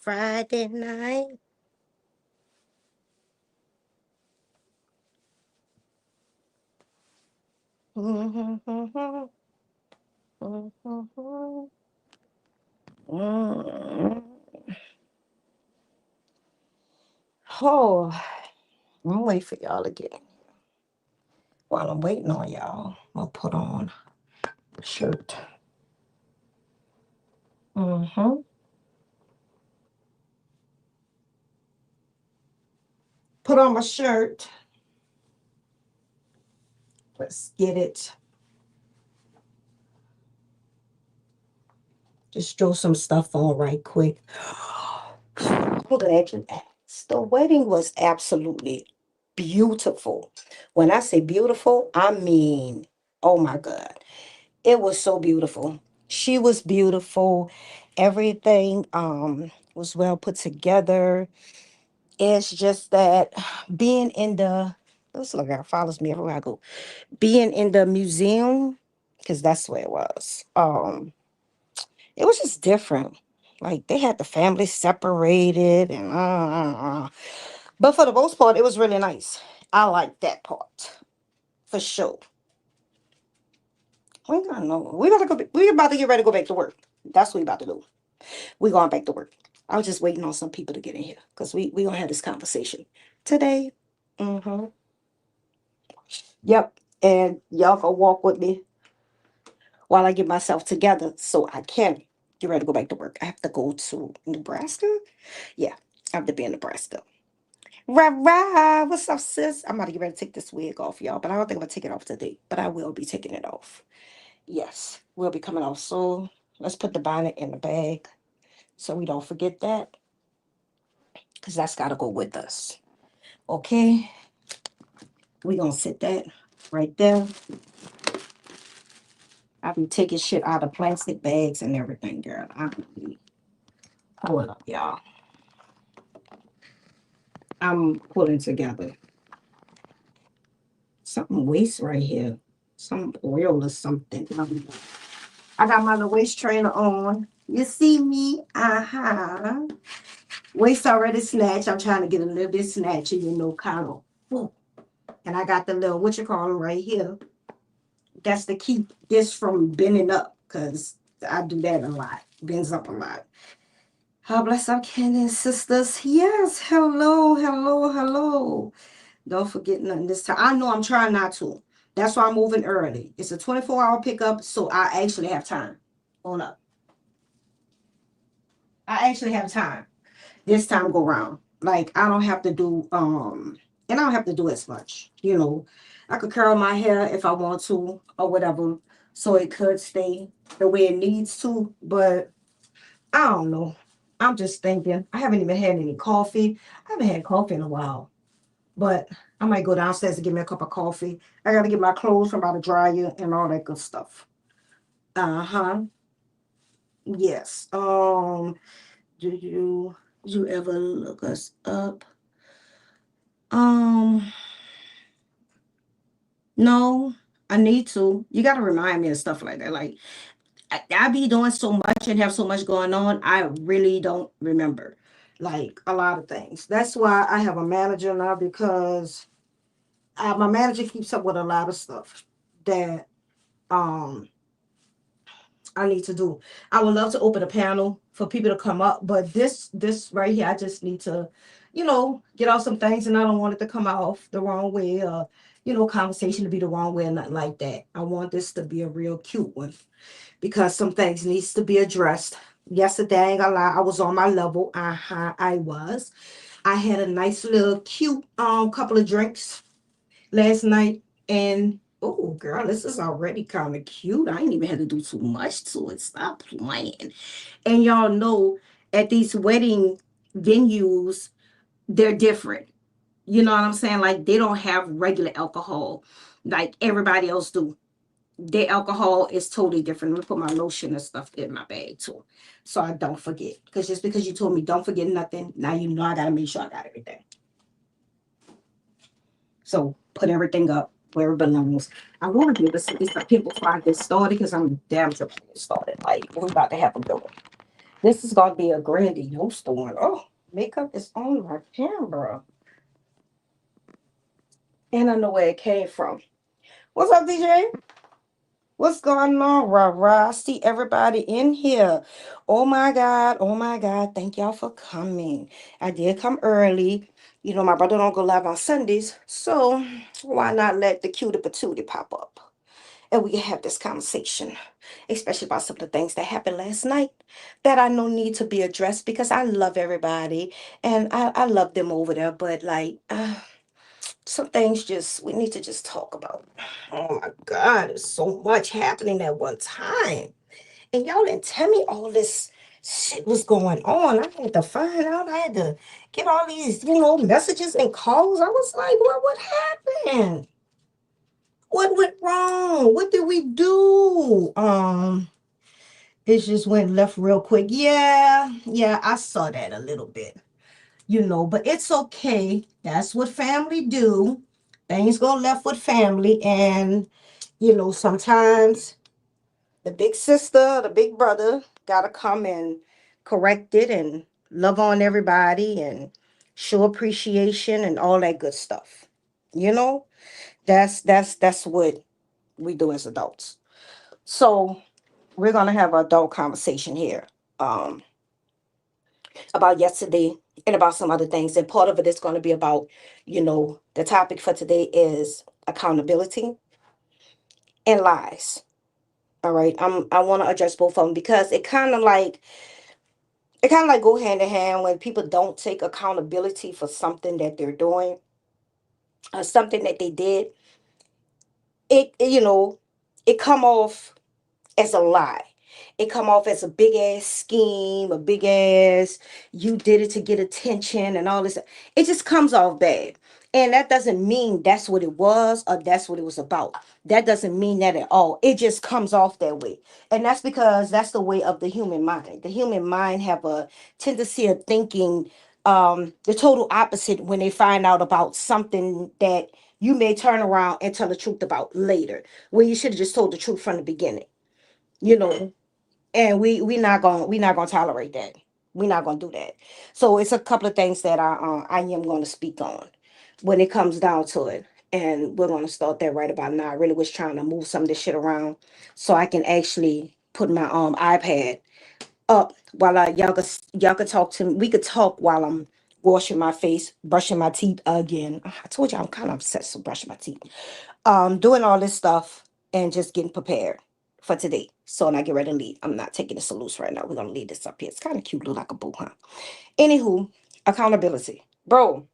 Friday night. Oh, I'm waiting for y'all to get in. While I'm waiting on y'all, I'm gonna put on a shirt. Mm-hmm. Put on my shirt. Let's get it. Just throw some stuff on right quick. I'm glad you asked. The wedding was absolutely beautiful. When I say beautiful, I mean, oh my God. It was so beautiful. She was beautiful. Everything was well put together. It's just that being in the this little girl follows me everywhere I go. Being in the museum, because that's where it was. It was just different. Like they had the family separated and but for the most part, it was really nice. I like that part for sure. We got no. We about to go. We about to get ready to go back to work. That's what we about to do. We going back to work. I was just waiting on some people to get in here because we gonna have this conversation today. Mm-hmm. Yep. And y'all gonna walk with me while I get myself together so I can get ready to go back to work. I have to go to Nebraska. Yeah, I have to be in Nebraska. Rah rah. What's up, sis? I'm about to get ready to take this wig off, y'all. But I don't think I'm gonna take it off today. But I will be taking it off. Yes, we'll be coming off. So let's put the bonnet in the bag so we don't forget that. Because that's gotta go with us. Okay. We gonna sit that right there. I be taking shit out of plastic bags and everything, girl. I be pulling up, y'all. I'm pulling together. Something waste right here. Some oil or something. I got my little waist trainer on. You see me? Uh-huh. Waist already snatched. I'm trying to get a little bit snatchy, kind of. Ooh. And I got the little, what you call them right here. That's to keep this from bending up, because I do that a lot. Bends up a lot. God bless our Canadian sisters. Yes, hello, hello, hello. Don't forget nothing this time. I know I'm trying not to. That's why I'm moving early. It's a 24-hour pickup, so I actually have time. Hold up. I actually have time this time go round. Like I don't have to do and I don't have to do as much. I could curl my hair if I want to or whatever. So it could stay the way it needs to. But I don't know. I'm just thinking. I haven't even had any coffee. I haven't had coffee in a while. But I might go downstairs and get me a cup of coffee. I gotta get my clothes from out the dryer and all that good stuff. Uh-huh. Yes. Do you ever look us up? Um, no, I need to. You gotta remind me of stuff like that. Like I be doing so much and have so much going on, I really don't remember like a lot of things. That's why I have a manager now because my manager keeps up with a lot of stuff that um I need to do. I would love to open a panel for people to come up, but this right here, I just need to, get off some things, and I don't want it to come off the wrong way, or conversation to be the wrong way, or nothing like that. I want this to be a real cute one because some things needs to be addressed. Yesterday, I ain't gonna lie, I was on my level. I was. I had a nice little cute couple of drinks last night, and oh girl, this is already kind of cute. I ain't even had to do too much to it. Stop playing. And y'all know at these wedding venues, they're different. You know what I'm saying? Like they don't have regular alcohol like everybody else do. Their alcohol is totally different. Let me put my lotion and stuff in my bag too, so I don't forget. Because just because you told me don't forget nothing, now you know I gotta make sure I got everything. So put everything up where it belongs. I want to be able to see these people before I get started because I'm damn sure to get started. Like we're about to have a good one. This is gonna be a grandiose one. Oh, makeup is on my camera, and I know where it came from. What's up, DJ? What's going on, rah rah? I see everybody in here. Oh my God, oh my God. Thank y'all for coming. I did come early. You know, my brother don't go live on Sundays, so why not let the cutie patootie pop up? And we can have this conversation, especially about some of the things that happened last night that I know need to be addressed because I love everybody and I love them over there, but like, some things just we need to just talk about. Oh my God, there's so much happening at one time. And y'all didn't tell me all this shit was going on. I had to find out. I had to get all these, messages and calls. I was like, what happened? What went wrong? What did we do? It just went left real quick. Yeah, I saw that a little bit. But it's okay. That's what family do. Things go left with family, and sometimes the big sister, the big brother, gotta come and correct it and love on everybody and show appreciation and all that good stuff. You know, that's what we do as adults. So we're gonna have an adult conversation here. Um, about yesterday and about some other things. And part of it is going to be about, the topic for today is accountability and lies. All right. I want to address both of them because it kind of like go hand in hand when people don't take accountability for something that they're doing or something that they did. It come off as a lie. It come off as a big ass scheme, a big ass you did it to get attention and all this. It just comes off bad. And that doesn't mean that's what it was or that's what it was about. That doesn't mean that at all. It just comes off that way. And that's because that's the way of the human mind. The human mind have a tendency of thinking the total opposite when they find out about something that you may turn around and tell the truth about later, when you should have just told the truth from the beginning. You know, and we not gonna tolerate that. We're not gonna do that. So it's a couple of things that I am going to speak on when it comes down to it, and we're gonna start that right about now. I really was trying to move some of this shit around so I can actually put my iPad up while y'all could talk to me. We could talk while I'm washing my face, brushing my teeth again. I told you I'm kind of obsessed with brushing my teeth, doing all this stuff and just getting prepared for today. So when I get ready to leave, I'm not taking this loose right now. We're gonna leave this up here. It's kind of cute, look like a boo, huh? Anywho, accountability. Bro,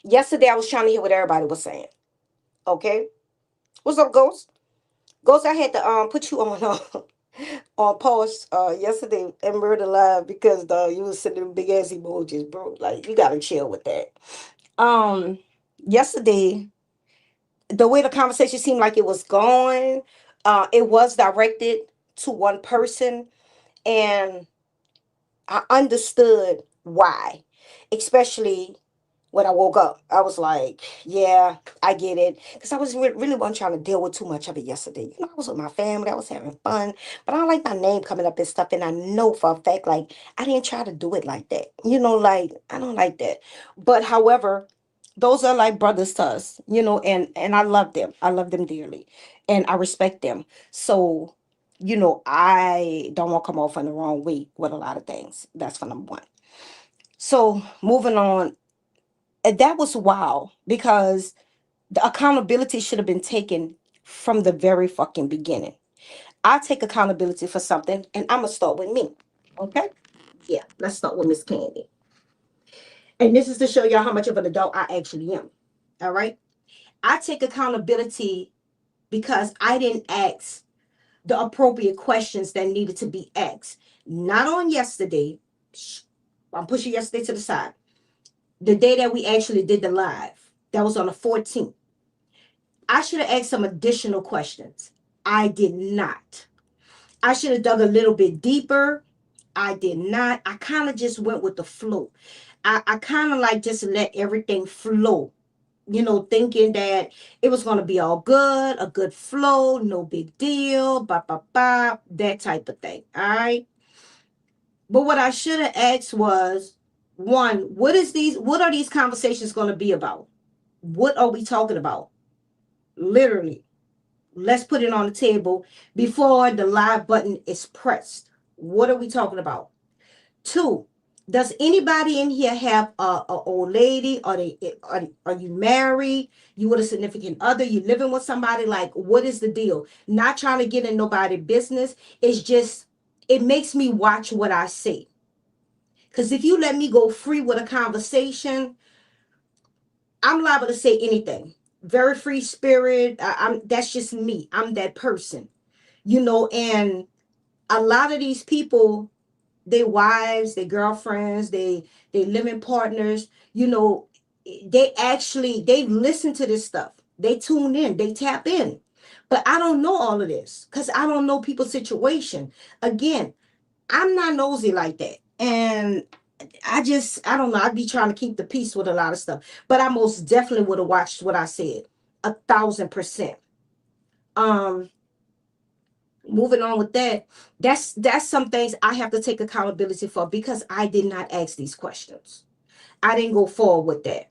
yesterday I was trying to hear what everybody was saying. Okay? What's up, Ghost? Ghost, I had to put you on on pause yesterday and murder live because you was sending big ass emojis, bro. Like you gotta chill with that. Um Yesterday the way the conversation seemed like it was going, it was directed to one person, and I understood why, especially when I woke up. I was like, yeah, I get it. Because I was really wasn't trying to deal with too much of it yesterday. I was with my family, I was having fun, but I don't like my name coming up and stuff. And I know for a fact, like, I didn't try to do it like that. Like, I don't like that. But however, those are like brothers to us, and I love them. I love them dearly. And I respect them. So, I don't want to come off in the wrong way with a lot of things. That's for number one. So moving on, and that was wow because the accountability should have been taken from the very fucking beginning. I take accountability for something, and I'm gonna start with me. Okay? Yeah, let's start with Miss Candy. And this is to show y'all how much of an adult I actually am. All right? I take accountability because I didn't ask the appropriate questions that needed to be asked. Not on yesterday. I'm pushing yesterday to the side. The day that we actually did the live, that was on the 14th. I should have asked some additional questions. I did not. I should have dug a little bit deeper. I did not. I kind of just went with the flow. I kind of like just let everything flow, thinking that it was going to be all good, a good flow, no big deal, that type of thing. All right. But what I should have asked was, one, what are these conversations going to be about? What are we talking about? Literally. Let's put it on the table before the live button is pressed. What are we talking about? Two, does anybody in here have a old lady? Are you married? You with a significant other? You living with somebody? Like, what is the deal? Not trying to get in nobody's business. It's just, it makes me watch what I say. Because if you let me go free with a conversation, I'm liable to say anything. Very free spirit. I'm That's just me. I'm that person, and a lot of these people, their wives, their girlfriends, they living partners, they listen to this stuff. They tune in, they tap in. But I don't know all of this because I don't know people's situation. Again, I'm not nosy like that. And I don't know. I'd be trying to keep the peace with a lot of stuff. But I most definitely would have watched what I said. 1,000%. Um, Moving on with that, that's some things I have to take accountability for because I did not ask these questions. I didn't go forward with that.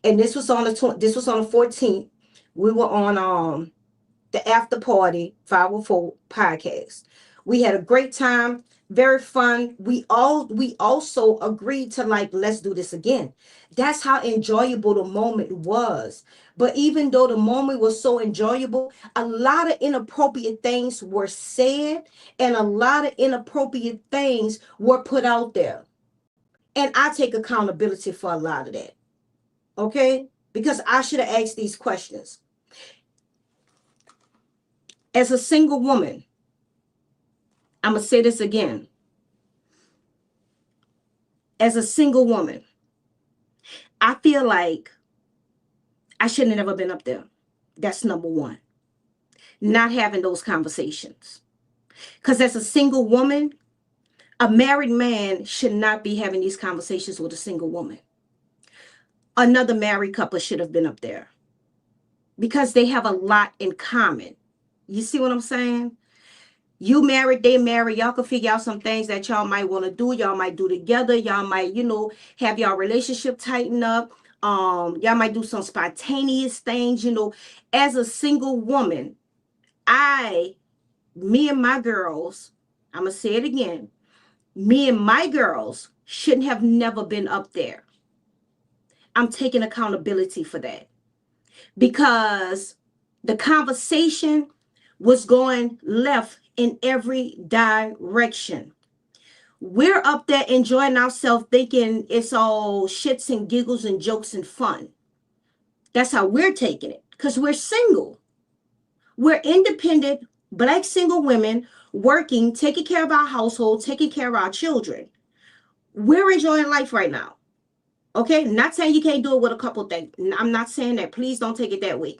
And this was on the 14th. We were on the after party 504 podcast. We had a great time, very fun. We also agreed to, like, let's do this again. That's how enjoyable the moment was. But even though the moment was so enjoyable, a lot of inappropriate things were said and a lot of inappropriate things were put out there. And I take accountability for a lot of that. Okay? Because I should have asked these questions. As a single woman, I'm going to say this again. As a single woman, I feel like I shouldn't have never been up there. That's number one. Not having those conversations. Because as a single woman, a married man should not be having these conversations with a single woman. Another married couple should have been up there because they have a lot in common. You see what I'm saying? You married, they married, y'all can figure out some things that y'all might want to do. Y'all might do together. Y'all might, have y'all relationship tighten up. Y'all might do some spontaneous things, As a single woman, me and my girls, I'm gonna say it again, me and my girls shouldn't have never been up there. I'm taking accountability for that because the conversation was going left in every direction. We're up there enjoying ourselves, thinking it's all shits and giggles and jokes and fun. That's how we're taking it because we're single. We're independent, Black single women working, taking care of our household, taking care of our children. We're enjoying life right now. Okay? Not saying you can't do it with a couple things. I'm not saying that. Please don't take it that way.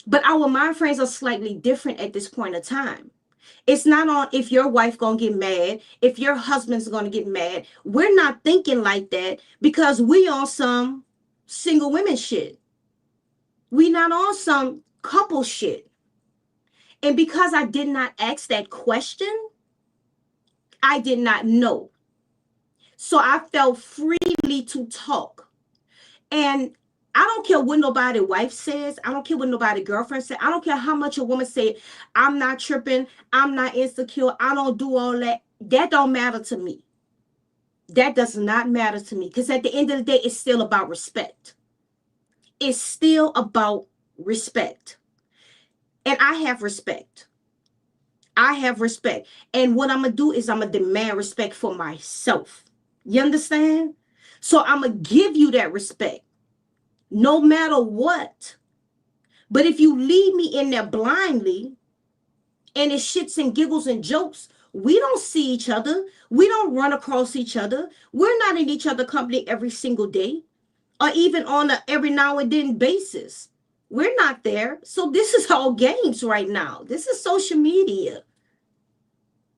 But our mind frames are slightly different at this point of time. It's not on if your wife gonna get mad, if your husband's gonna get mad. We're not thinking like that because we on some single women shit. We not on some couple shit. And because I did not ask that question, I did not know. So I felt freely to talk. And I don't care what nobody wife says. I don't care what nobody girlfriend says. I don't care how much a woman say, I'm not tripping. I'm not insecure. I don't do all that. That don't matter to me. That does not matter to me. Because at the end of the day, it's still about respect. It's still about respect. And I have respect. I have respect. And what I'm going to do is I'm going to demand respect for myself. You understand? So I'm going to give you that respect no matter what. But if you leave me in there blindly and it's shits and giggles and jokes, we don't see each other. We don't run across each other. We're not in each other's company every single day or even on a every now and then basis. We're not there. So this is all games right now. This is social media.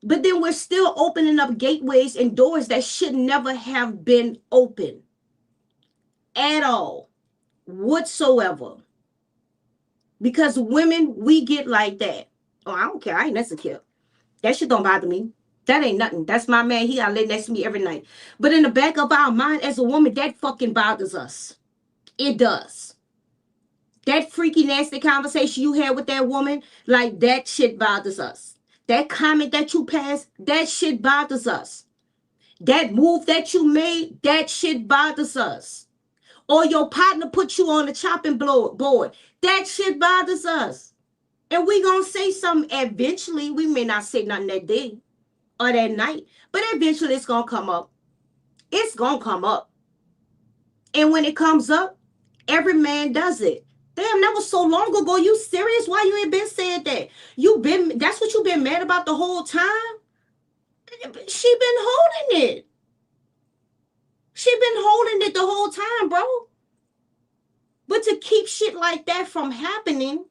But then we're still opening up gateways and doors that should never have been open at all, whatsoever. Because women, we get like that. Oh, I don't care. I ain't insecure. That shit don't bother me. That ain't nothing. That's my man. He gotta lay next to me every night. But in the back of our mind as a woman, that fucking bothers us. It does. That freaky nasty conversation you had with that woman, like that shit bothers us. That comment that you passed, that shit bothers us. That move that you made, that shit bothers us. Or your partner put you on the chopping board, that shit bothers us. And we gonna say something eventually. We may not say nothing that day or that night, but eventually it's gonna come up. It's gonna come up. And when it comes up, every man does it. Damn, that was so long ago. You serious? Why you ain't been saying that? That's what you been mad about the whole time? She been holding it. She been holding it the whole time, bro. But to keep shit like that from happening,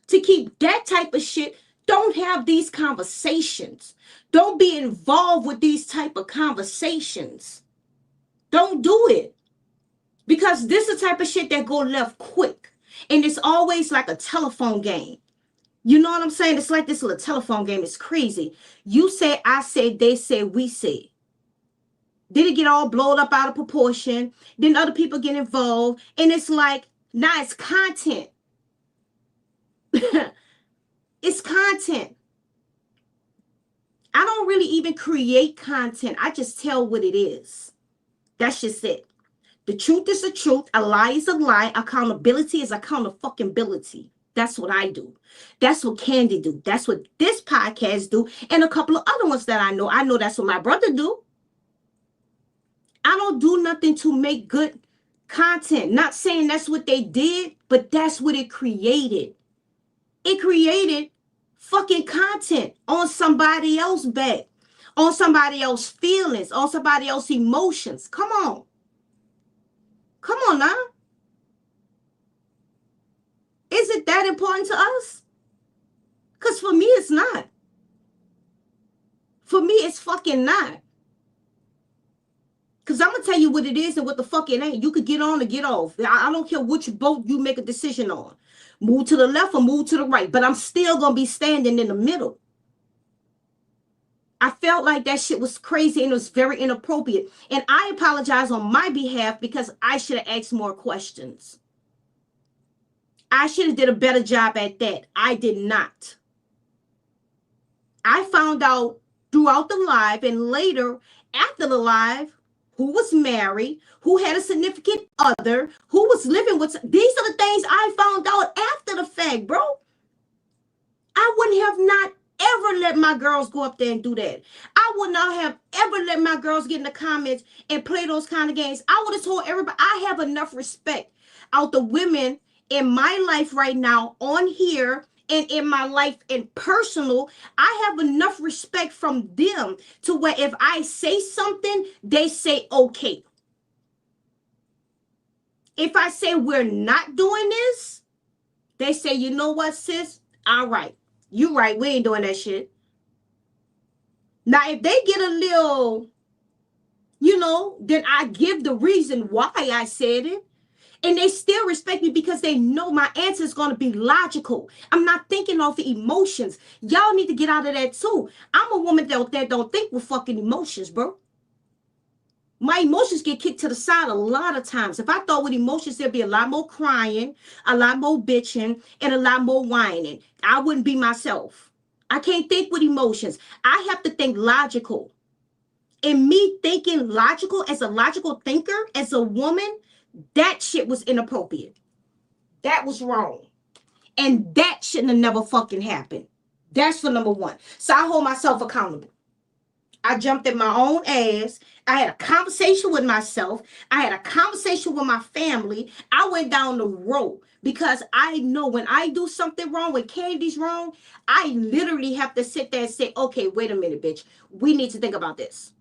to keep that type of shit, don't have these conversations. Don't be involved with these type of conversations. Don't do it. Because this is the type of shit that go left quick. And it's always like a telephone game. You know what I'm saying? It's like this little telephone game. It's crazy. You say, I say, they say, we say. Then it get all blown up out of proportion. Then other people get involved. And it's like, now it's content. It's content. I don't really even create content. I just tell what it is. That's just it. The truth is the truth. A lie is a lie. Accountability is accountability. That's what I do. That's what Candi do. That's what this podcast do. And a couple of other ones that I know. I know that's what my brother do. I don't do nothing to make good content. Not saying that's what they did, but that's what it created. It created fucking content on somebody else's back, on somebody else's feelings, on somebody else's emotions. Come on. Come on now. Is it that important to us? Because for me, it's not. For me, it's fucking not. Because I'm going to tell you what it is and what the fuck it ain't. You could get on or get off. I don't care which boat you make a decision on. Move to the left or move to the right. But I'm still going to be standing in the middle. I felt like that shit was crazy and it was very inappropriate. And I apologize on my behalf because I should have asked more questions. I should have did a better job at that. I did not. I found out throughout the live and later after the live who was married, who had a significant other, who was living with. These are the things I found out after the fact, bro. I wouldn't have not ever let my girls go up there and do that. I would not have ever let my girls get in the comments and play those kind of games. I would have told everybody I have enough respect out the women in my life right now on here and in my life in personal. I have enough respect from them to where if I say something, they say okay. If I say we're not doing this, they say, you know what, sis? All right. You right. We ain't doing that shit. Now, if they get a little, then I give the reason why I said it. And they still respect me because they know my answer is going to be logical. I'm not thinking off of emotions. Y'all need to get out of that too. I'm a woman that don't think with fucking emotions, bro. My emotions get kicked to the side a lot of times. If I thought with emotions, there'd be a lot more crying, a lot more bitching, and a lot more whining. I wouldn't be myself. I can't think with emotions. I have to think logical. And me thinking logical as a logical thinker, as a woman, that shit was inappropriate. That was wrong. And that shouldn't have never fucking happened. That's for number one. So I hold myself accountable. I jumped in my own ass. I had a conversation with myself. I had a conversation with my family. I went down the road because I know when I do something wrong, when Candi's wrong, I literally have to sit there and say, okay, wait a minute, bitch. We need to think about this.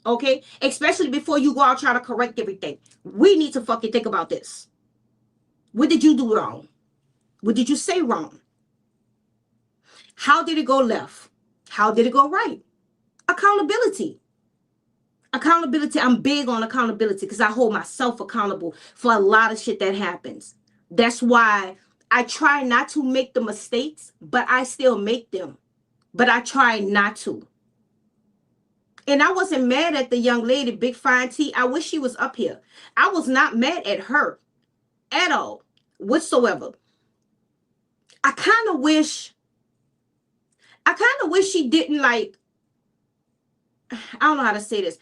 Okay? Especially before you go out trying to correct everything. We need to fucking think about this. What did you do wrong? What did you say wrong? How did it go left? How did it go right? Accountability. Accountability. I'm big on accountability because I hold myself accountable for a lot of shit that happens. That's why I try not to make the mistakes, but I still make them. But I try not to. And I wasn't mad at the young lady, Big Fine T. I wish she was up here. I was not mad at her at all, whatsoever. I kind of wish, she didn't like, I don't know how to say this.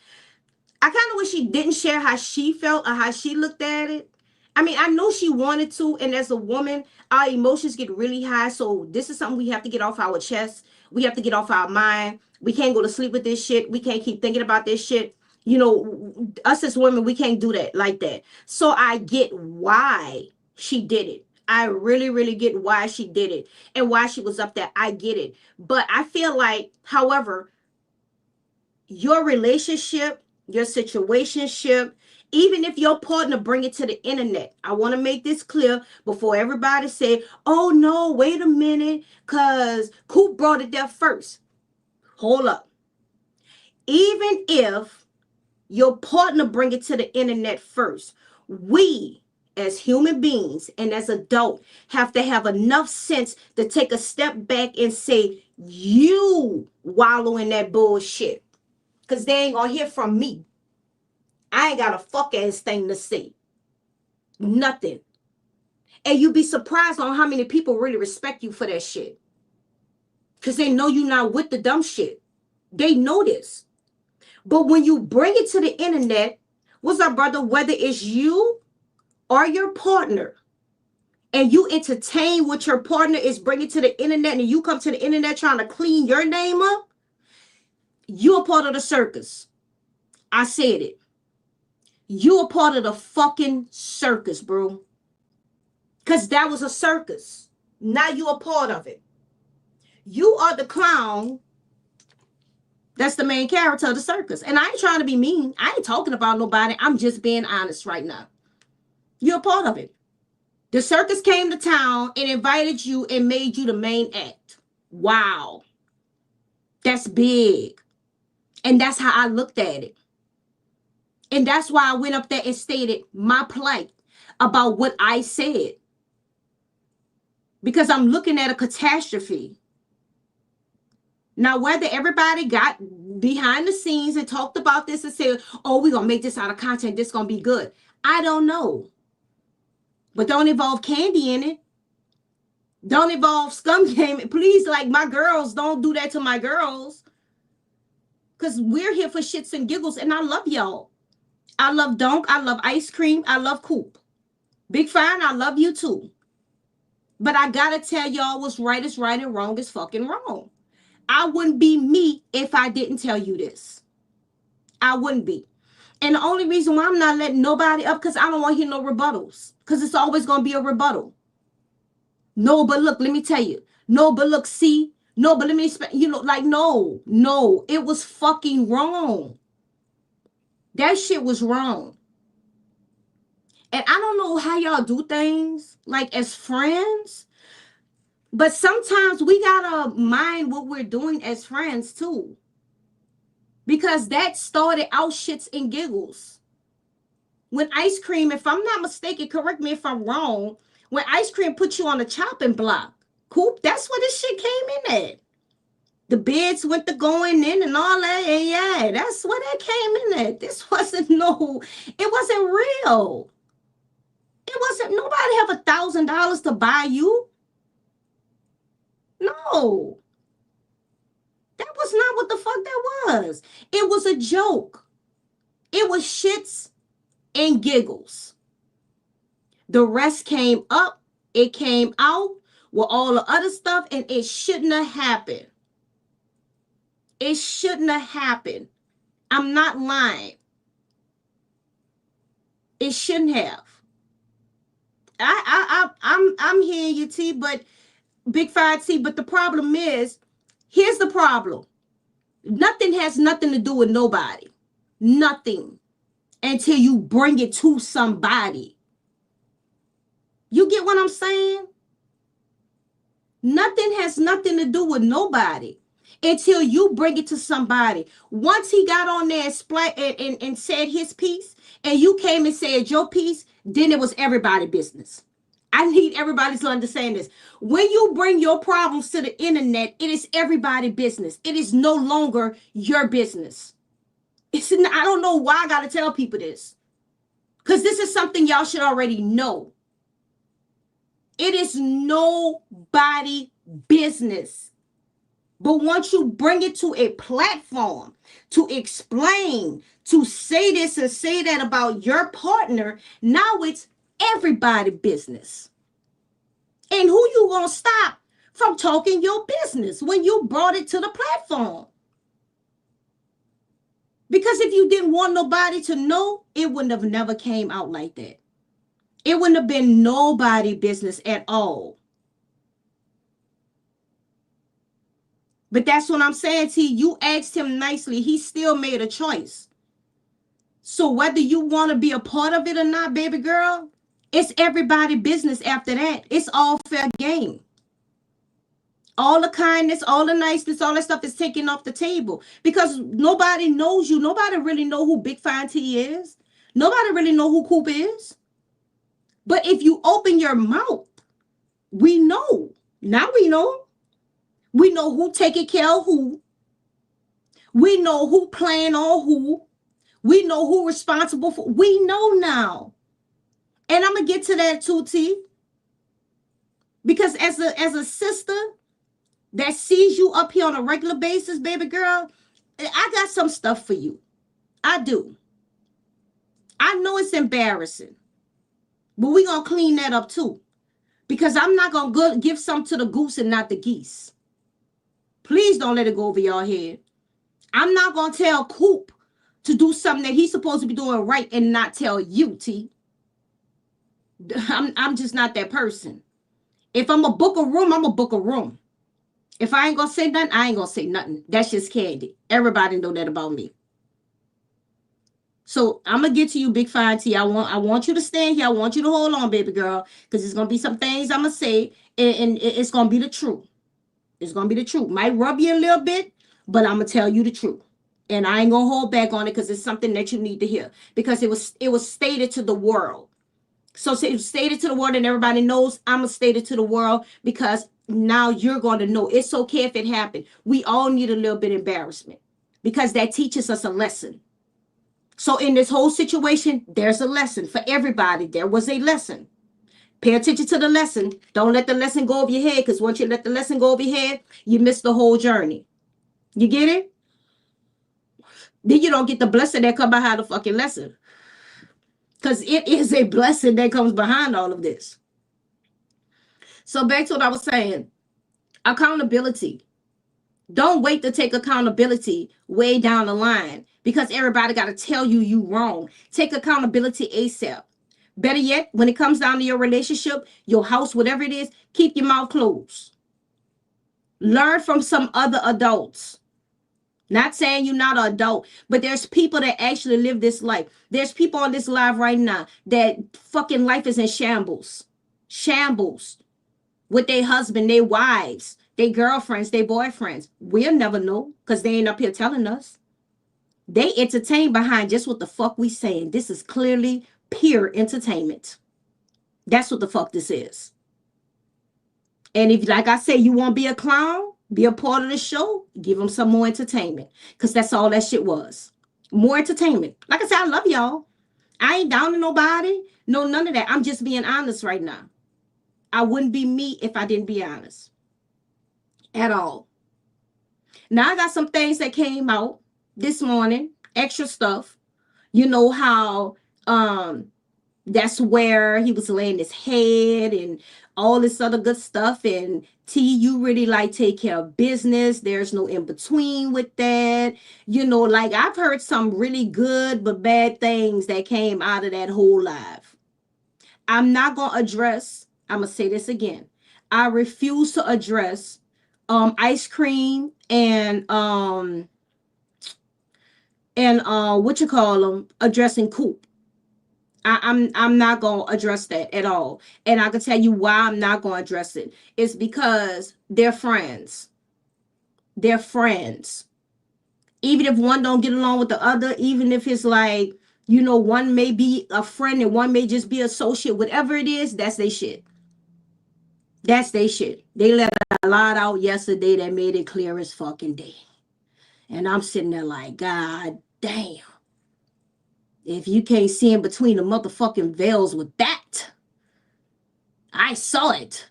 I kind of wish she didn't share how she felt or how she looked at it. I mean, I know she wanted to, and as a woman, our emotions get really high. So this is something we have to get off our chest. We have to get off our mind. We can't go to sleep with this shit. We can't keep thinking about this shit. You know, us as women, we can't do that like that. So I get why she did it. I really, really get why she did it and why she was up there. I get it. But I feel like, however, your relationship, your situationship, even if your partner bring it to the internet, I want to make this clear before everybody say, oh no, wait a minute, because Coop brought it there first. Hold up. Even if your partner bring it to the internet first, we as human beings and as adults have to have enough sense to take a step back and say, you wallow in that bullshit. Because they ain't going to hear from me. I ain't got a fuck ass thing to say. Nothing. And you'd be surprised on how many people really respect you for that shit. Because they know you're not with the dumb shit. They know this. But when you bring it to the internet, what's up, brother? Whether it's you or your partner, and you entertain what your partner is bringing to the internet, and you come to the internet trying to clean your name up, you're a part of the circus. I said it. You a part of the fucking circus, bro. Because that was a circus. Now you a part of it. You are the clown that's the main character of the circus. And I ain't trying to be mean. I ain't talking about nobody. I'm just being honest right now. You're a part of it. The circus came to town and invited you and made you the main act. Wow. That's big. And that's how I looked at it. And that's why I went up there and stated my plight about what I said. Because I'm looking at a catastrophe. Now, whether everybody got behind the scenes and talked about this and said, oh, we're going to make this out of content, this going to be good. I don't know. But don't involve Candy in it. Don't involve Scum Game. Please, like, my girls, don't do that to my girls. Because we're here for shits and giggles, and I love y'all. I love Donk. I love Ice Cream. I love Coop. Big Fine, I love you too. But I gotta tell y'all what's right is right and wrong is fucking wrong. I wouldn't be me if I didn't tell you this. I wouldn't be. And the only reason why I'm not letting nobody up, because I don't want to hear no rebuttals. Because it's always going to be a rebuttal. No, but look, let me tell you. No, but look, see. No, but let me, like, no. It was fucking wrong. That shit was wrong. And I don't know how y'all do things, like, as friends. But sometimes we gotta mind what we're doing as friends, too. Because that started out shits and giggles. When Ice Cream, if I'm not mistaken, correct me if I'm wrong, when Ice Cream put you on the chopping block, Coop, that's where this shit came in at. The bids went to going in and all that, and yeah, that's where that came in at. This wasn't it wasn't real. It wasn't, nobody have $1,000 to buy you. No. That was not what the fuck that was. It was a joke. It was shits and giggles. The rest came up. It came out with all the other stuff, and it shouldn't have happened. It shouldn't have happened. I'm not lying. It shouldn't have. I'm hearing you, T, but Big Five T, but the problem is, here's the problem. Nothing has nothing to do with nobody. Nothing. Until you bring it to somebody. You get what I'm saying? Nothing has nothing to do with nobody until you bring it to somebody. Once he got on there and said his piece, and you came and said your piece, then it was everybody's business. I need everybody to understand this. When you bring your problems to the internet, it is everybody's business. It is no longer your business. I don't know why I gotta tell people this. Because this is something y'all should already know. It is nobody business. But once you bring it to a platform to explain, to say this and say that about your partner, now it's everybody business. And who you gonna stop from talking your business when you brought it to the platform? Because if you didn't want nobody to know, it wouldn't have never came out like that. It wouldn't have been nobody business at all. But that's what I'm saying to you. You asked him nicely. He still made a choice. So whether you want to be a part of it or not, baby girl, it's everybody business after that. It's all fair game. All the kindness, all the niceness, all that stuff is taken off the table because nobody knows you. Nobody really know who Big Fine T is. Nobody really know who Coop is. But if you open your mouth, we know. Now we know. We know who taking care of who. We know who playing on who. We know who responsible for. We know now. And I'm going to get to that too, T. Because as a sister that sees you up here on a regular basis, baby girl, I got some stuff for you. I do. I know it's embarrassing. But we're going to clean that up too. Because I'm not going to give some to the goose and not the geese. Please don't let it go over your head. I'm not going to tell Coop to do something that he's supposed to be doing right and not tell you, T. I'm just not that person. If I'm a book a room, I'm a book a room. If I ain't going to say nothing, I ain't going to say nothing. That's just Candy. Everybody know that about me. So I'm going to get to you, Big Fine T. I want you to stand here. I want you to hold on, baby girl, because there's going to be some things I'm going to say, and it's going to be the truth. It's going to be the truth. Might rub you a little bit, but I'm going to tell you the truth. And I ain't going to hold back on it because it's something that you need to hear. Because it was stated to the world. So it was stated to the world and everybody knows. I'm going to state it to the world because now you're going to know. It's okay if it happened. We all need a little bit of embarrassment because that teaches us a lesson. So in this whole situation, there's a lesson for everybody. There was a lesson. Pay attention to the lesson. Don't let the lesson go over your head because once you let the lesson go over your head, you miss the whole journey. You get it? Then you don't get the blessing that come behind the fucking lesson. Because it is a blessing that comes behind all of this. So back to what I was saying. Accountability. Don't wait to take accountability way down the line because everybody got to tell you wrong. Take accountability ASAP. Better yet, when it comes down to your relationship, your house, whatever it is, keep your mouth closed. Learn from some other adults. Not saying you're not an adult, but there's people that actually live this life. There's people on this live right now that fucking life is in shambles. Shambles. With their husband, their wives, their girlfriends, their boyfriends. We'll never know because they ain't up here telling us. They entertain behind just what the fuck we saying. This is clearly pure entertainment. That's what the fuck this is. And if, like I say, you want to be a clown, be a part of the show, give them some more entertainment. Because that's all that shit was. More entertainment. Like I said, I love y'all. I ain't down to nobody. No, none of that. I'm just being honest right now. I wouldn't be me if I didn't be honest. At all. Now, I got some things that came out this morning. Extra stuff. You know how that's where he was laying his head and all this other good stuff. And T, you really like take care of business. There's no in between with that. You know, like I've heard some really good but bad things that came out of that whole live. I'm not going to address, I'm going to say this again. I refuse to address ice cream and what you call them, addressing Coop. I'm not going to address that at all. And I can tell you why I'm not going to address it. It's because they're friends. They're friends. Even if one don't get along with the other, even if it's like, you know, one may be a friend and one may just be associate, whatever it is, that's their shit. That's their shit. They let a lot out yesterday that made it clear as fucking day. And I'm sitting there like, God damn. If you can't see in between the motherfucking veils with that, I saw it.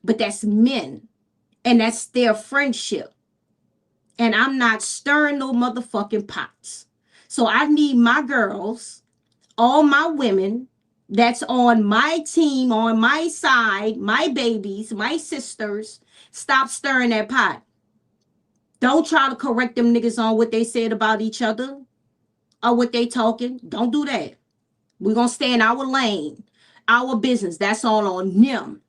But that's men. And that's their friendship. And I'm not stirring no motherfucking pots. So I need my girls, all my women that's on my team, on my side, my babies, my sisters, stop stirring that pot. Don't try to correct them niggas on what they said about each other or what they talking. Don't do that. We're going to stay in our lane, our business. That's all on them.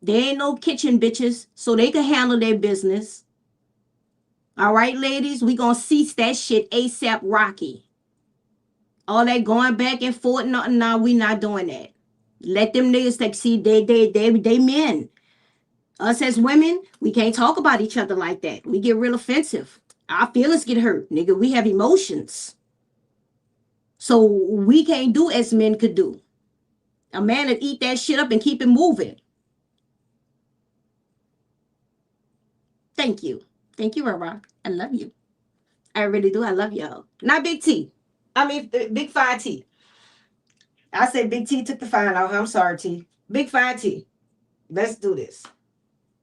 They ain't no kitchen bitches, so they can handle their business. All right, ladies, we going to cease that shit ASAP Rocky. All that going back and forth, no, we not doing that. Let them niggas take, see, they men. Us as women, we can't talk about each other like that. We get real offensive. Our feelings get hurt, nigga. We have emotions. So we can't do as men could do. A man would eat that shit up and keep it moving. Thank you. Thank you, Rock. I love you. I really do. I love y'all. Not Big T. I mean, Big 5T. I said Big T took the fine out. I'm sorry, T. Big 5T. Let's do this.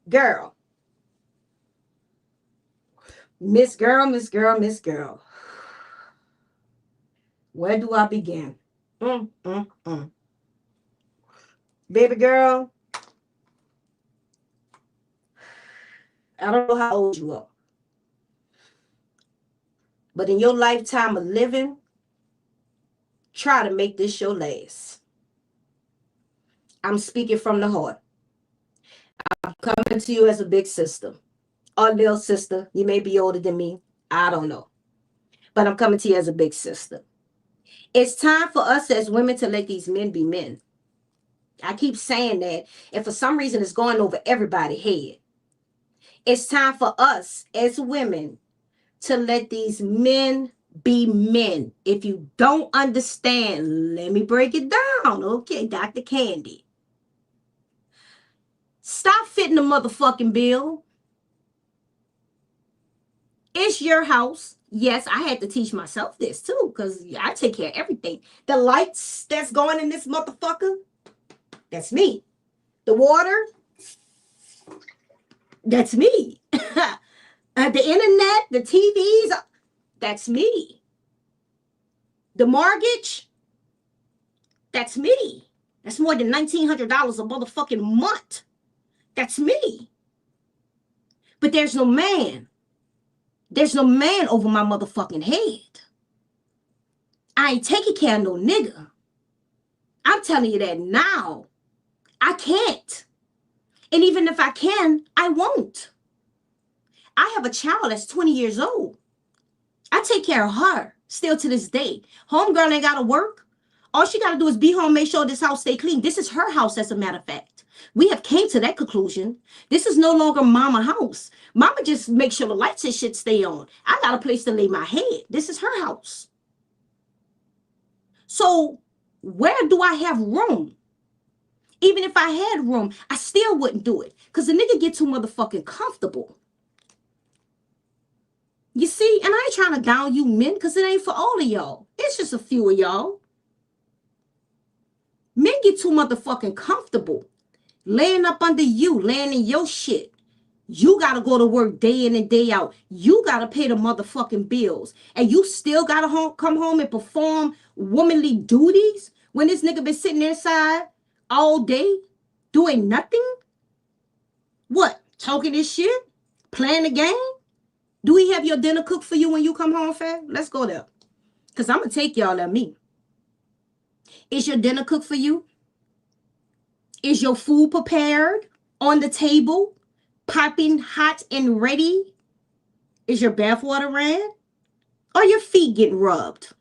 Girl. Miss Girl, Miss Girl, Miss Girl. Where do I begin? Baby girl, I don't know how old you are. But in your lifetime of living, try to make this your last. I'm speaking from the heart. I'm coming to you as a big sister or little sister. You may be older than me. I don't know. But I'm coming to you as a big sister. It's time for us as women to let these men be men. I keep saying that, and for some reason it's going over everybody's head. It's time for us as women to let these men be men. If you don't understand, let me break it down. Okay, Dr.Candi. Stop fitting the motherfucking bill. It's your house. Yes, I had to teach myself this too, because I take care of everything. The lights that's going in this motherfucker, that's me. The water, that's me. The internet, the TVs, that's me. The mortgage, that's me. That's more than $1,900 a motherfucking month. That's me. But there's no man. There's no man over my motherfucking head. I ain't taking care of no nigga. I'm telling you that now. I can't. And even if I can, I won't. I have a child that's 20 years old. I take care of her still to this day. Homegirl ain't got to work. All she got to do is be home, make sure this house stay clean. This is her house, as a matter of fact. We have came to that conclusion. This is no longer mama house. Mama just make sure the lights and shit stay on. I got a place to lay my head. This is her house. So where do I have room? Even if I had room, I still wouldn't do it. Because the nigga get too motherfucking comfortable. You see, and I ain't trying to down you men, because it ain't for all of y'all. It's just a few of y'all. Men get too motherfucking comfortable. Laying up under you, laying in your shit. You got to go to work day in and day out. You got to pay the motherfucking bills. And you still got to come home and perform womanly duties when this nigga been sitting inside all day doing nothing? What? Talking this shit? Playing the game? Do we have your dinner cooked for you when you come home, fam? Let's go there. Because I'm going to take y'all at me. Is your dinner cooked for you? Is your food prepared on the table? Popping hot and ready? Is your bathwater ran? Or your feet getting rubbed?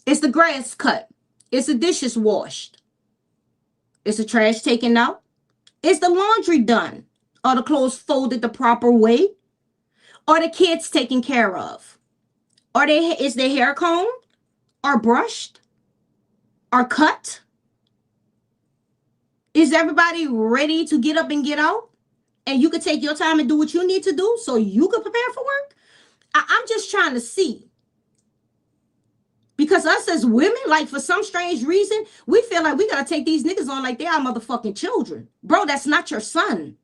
Is the grass cut? Is the dishes washed? Is the trash taken out? Is the laundry done? Are the clothes folded the proper way? Are the kids taken care of? Is their hair combed? Or brushed? Or cut? Is everybody ready to get up and get out? and you could take your time and do what you need to do so you could prepare for work. I'm just trying to see. Because us as women, like for some strange reason, we feel like we gotta take these niggas on like they are motherfucking children. Bro, that's not your son.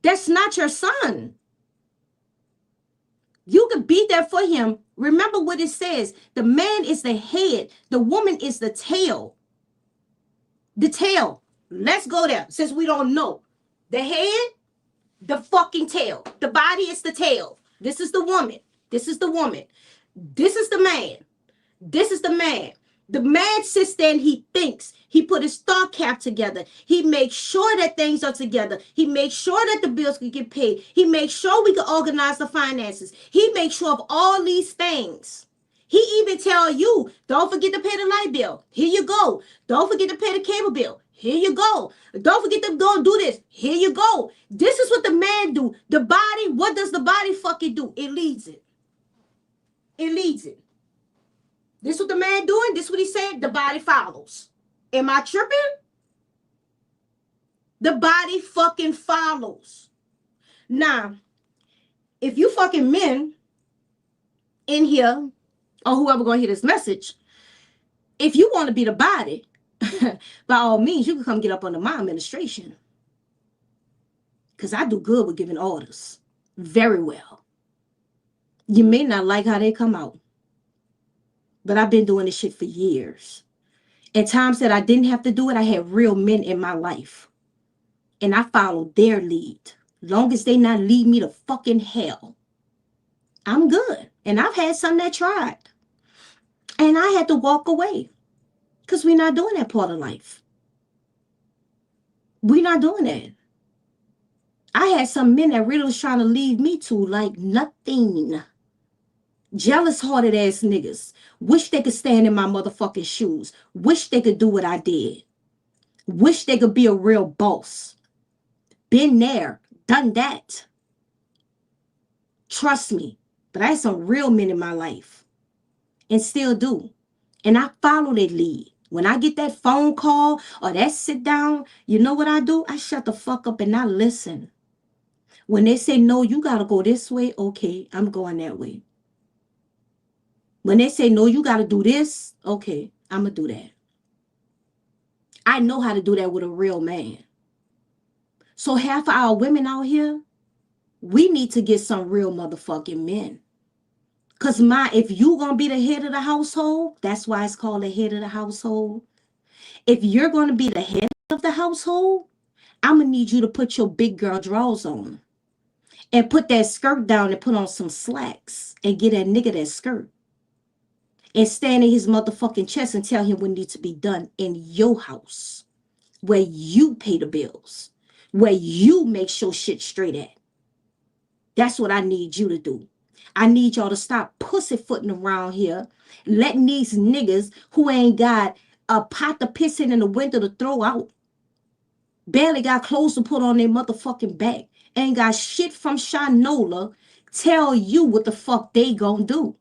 That's not your son. You could be there for him. Remember what it says. The man is the head. The woman is the tail. The tail. Let's go there since we don't know. The head, the fucking tail. The body is the tail. This is the woman. This is the woman. This is the man. This is the man. The man sits there and he thinks. He put his thought cap together. He makes sure that things are together. He makes sure that the bills can get paid. He makes sure we can organize the finances. He makes sure of all these things. He even tell you, don't forget to pay the light bill. Here you go. Don't forget to pay the cable bill. Here you go. Don't forget to go and do this. Here you go. This is what the man do. The body, what does the body fucking do? It leads it. It leads it. This what the man doing. This what he said. The body follows. Am I tripping? The body fucking follows. Now, if you fucking men in here, or whoever gonna hear this message, if you want to be the body, by all means, you can come get up under my administration. Because I do good with giving orders. Very well. You may not like how they come out. But I've been doing this shit for years. At times that I didn't have to do it, I had real men in my life. And I followed their lead. Long as they not lead me to fucking hell, I'm good. And I've had some that tried. And I had to walk away. Because we're not doing that part of life. We're not doing that. I had some men that really was trying to leave me to like nothing. Jealous-hearted ass niggas. Wish they could stand in my motherfucking shoes. Wish they could do what I did. Wish they could be a real boss. Been there. Done that. Trust me. But I had some real men in my life. And still do. And I follow that lead. When I get that phone call or that sit down, you know what I do? I shut the fuck up and I listen. When they say, no, you got to go this way. Okay, I'm going that way. When they say, no, you got to do this. Okay, I'm going to do that. I know how to do that with a real man. So half of our women out here, we need to get some real motherfucking men. Because if you going to be the head of the household, that's why it's called the head of the household. If you're going to be the head of the household, I'm going to need you to put your big girl drawers on. And put that skirt down and put on some slacks. And get that nigga that skirt. And stand in his motherfucking chest and tell him what needs to be done in your house. Where you pay the bills. Where you make sure shit straight at. That's what I need you to do. I need y'all to stop pussyfooting around here, letting these niggas who ain't got a pot to piss in the winter to throw out, barely got clothes to put on their motherfucking back, ain't got shit from Shinola, tell you what the fuck they gonna do.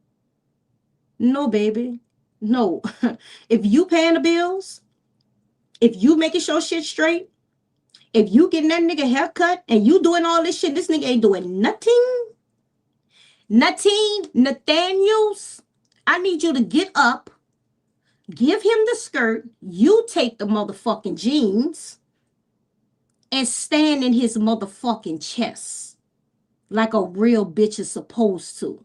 No, baby. No. If you paying the bills, if you making sure shit straight, if you getting that nigga haircut and you doing all this shit, this nigga ain't doing nothing. Nathaniels, I need you to get up, give him the skirt, you take the motherfucking jeans, and stand in his motherfucking chest like a real bitch is supposed to.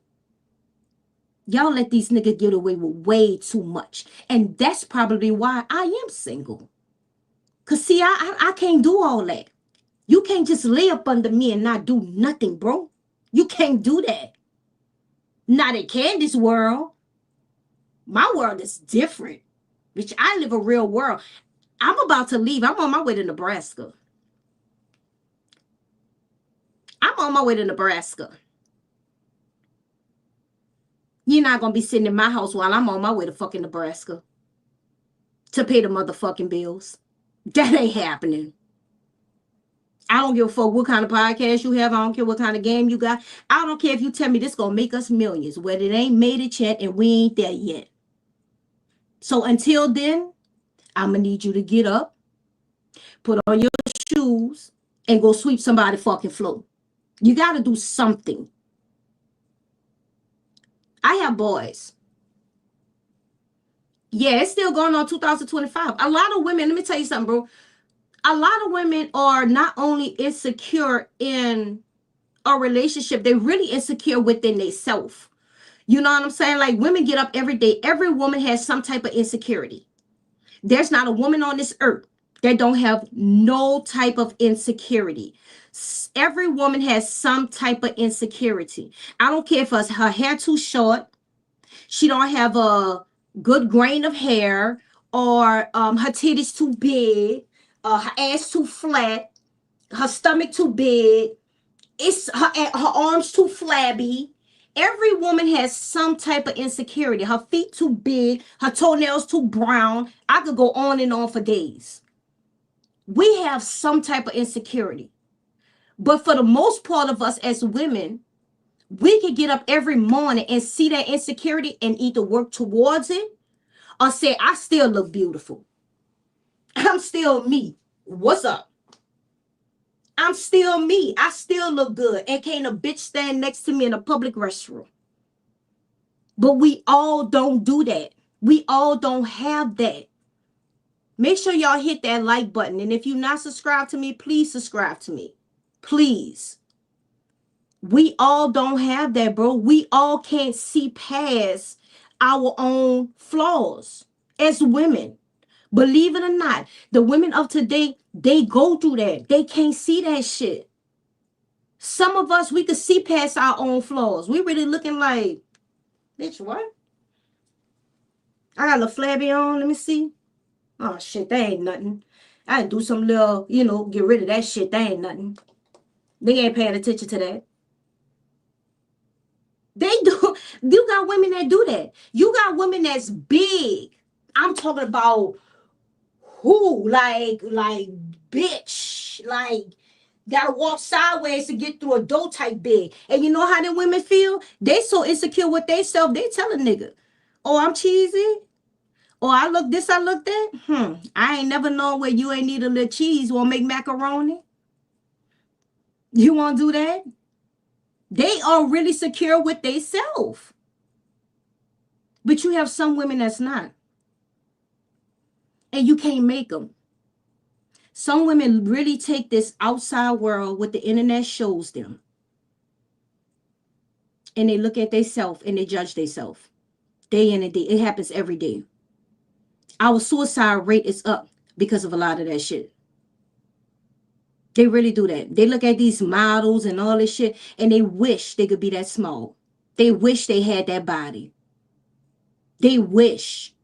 Y'all let these niggas get away with way too much. And that's probably why I am single. Because see, I can't do all that. You can't just lay up under me and not do nothing, bro. You can't do that. Not in Candy's world. My world is different. Bitch, I live a real world. I'm about to leave. I'm on my way to Nebraska. I'm on my way to Nebraska. You're not going to be sitting in my house while I'm on my way to fucking Nebraska to pay the motherfucking bills. That ain't happening. I don't give a fuck what kind of podcast you have. I don't care what kind of game you got. I don't care if you tell me this going to make us millions. Whether it ain't made it yet and we ain't there yet. So until then, I'm going to need you to get up. put on your shoes, and go sweep somebody fucking floor. You got to do something. I have boys. Yeah, it's still going on 2025. A lot of women, let me tell you something, bro. A lot of women are not only insecure in a relationship, they're really insecure within themselves. You know what I'm saying? Like women get up every day. Every woman has some type of insecurity. There's not a woman on this earth that don't have no type of insecurity. Every woman has some type of insecurity. I don't care if her hair too short, she don't have a good grain of hair, or her titties too big, her ass too flat, her stomach too big, it's her arms too flabby. Every woman has some type of insecurity. Her feet too big, her toenails too brown. I could go on and on for days. We have some type of insecurity. But for the most part of us as women, we can get up every morning and see that insecurity and either work towards it or say, I still look beautiful. I'm still me. What's up? I'm still me. I still look good. And can't a bitch stand next to me in a public restroom? But we all don't do that. We all don't have that. Make sure y'all hit that like button. And if you're not subscribed to me, please subscribe to me. Please. We all don't have that, bro. We all can't see past our own flaws as women. Believe it or not, the women of today, they go through that. They can't see that shit. Some of us, we could see past our own flaws. We really looking like, bitch, what? I got a little flabby on. Let me see. Oh, shit, that ain't nothing. I do some little, get rid of that shit. That ain't nothing. They ain't paying attention to that. They do. You got women that do that. You got women that's big. I'm talking about who? Like, bitch. Like, gotta walk sideways to get through a door type big. And you know how them women feel? They so insecure with themselves, they tell a nigga, oh, I'm cheesy. Oh, I look this, I look that. I ain't never known where you ain't need a little cheese. Wanna make macaroni? You wanna do that? They are really secure with themselves. But you have some women that's not. And you can't make them. Some women really take this outside world, what the internet shows them, and they look at themselves and they judge themselves day in and day. It happens every day. Our suicide rate is up because of a lot of that shit. They really do that. They look at these models and all this shit and they wish they could be that small. They wish they had that body. They wish.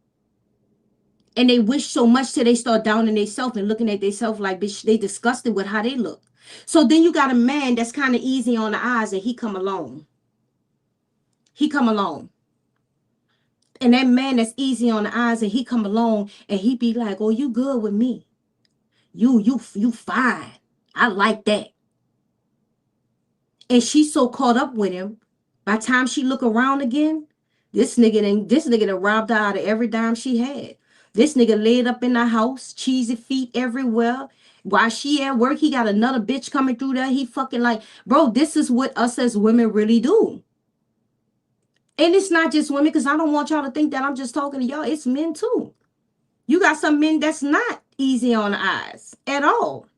And they wish so much till they start downing themselves and looking at themselves like, bitch, they disgusted with how they look. So then you got a man that's kind of easy on the eyes and he come along. He come along. And that man that's easy on the eyes and he come along and he be like, oh, you good with me. You fine. I like that. And she's so caught up with him. By the time she look around again, this nigga done robbed her out of every dime she had. This nigga laid up in the house, cheesy feet everywhere. While she at work, he got another bitch coming through there. He fucking like, bro, this is what us as women really do. And it's not just women, because I don't want y'all to think that I'm just talking to y'all. It's men too. You got some men that's not easy on the eyes at all.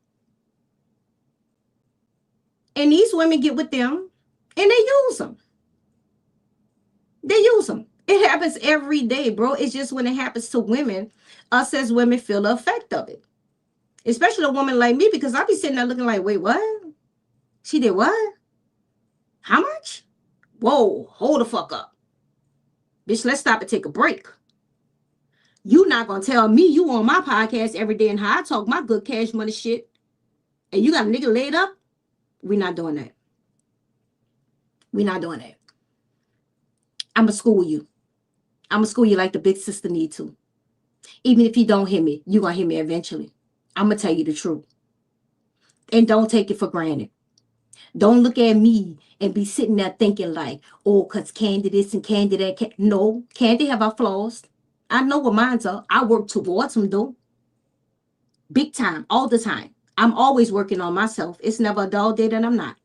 And these women get with them and they use them. They use them. It happens every day, bro. It's just when it happens to women, us as women feel the effect of it. Especially a woman like me, because I be sitting there looking like, wait, what? She did what? How much? Whoa, hold the fuck up. Bitch, let's stop and take a break. You not gonna tell me you on my podcast every day and how I talk my good cash money shit, and you got a nigga laid up? We not doing that. We not doing that. I'ma school you. I'ma school you like the big sister need to. Even if you don't hear me, you gonna hear me eventually. I'ma tell you the truth. And don't take it for granted. Don't look at me and be sitting there thinking like, oh, because Candi this and Candi that. No, Candi have our flaws. I know what mine are. I work towards them though. Big time, all the time. I'm always working on myself. It's never a dull day that I'm not.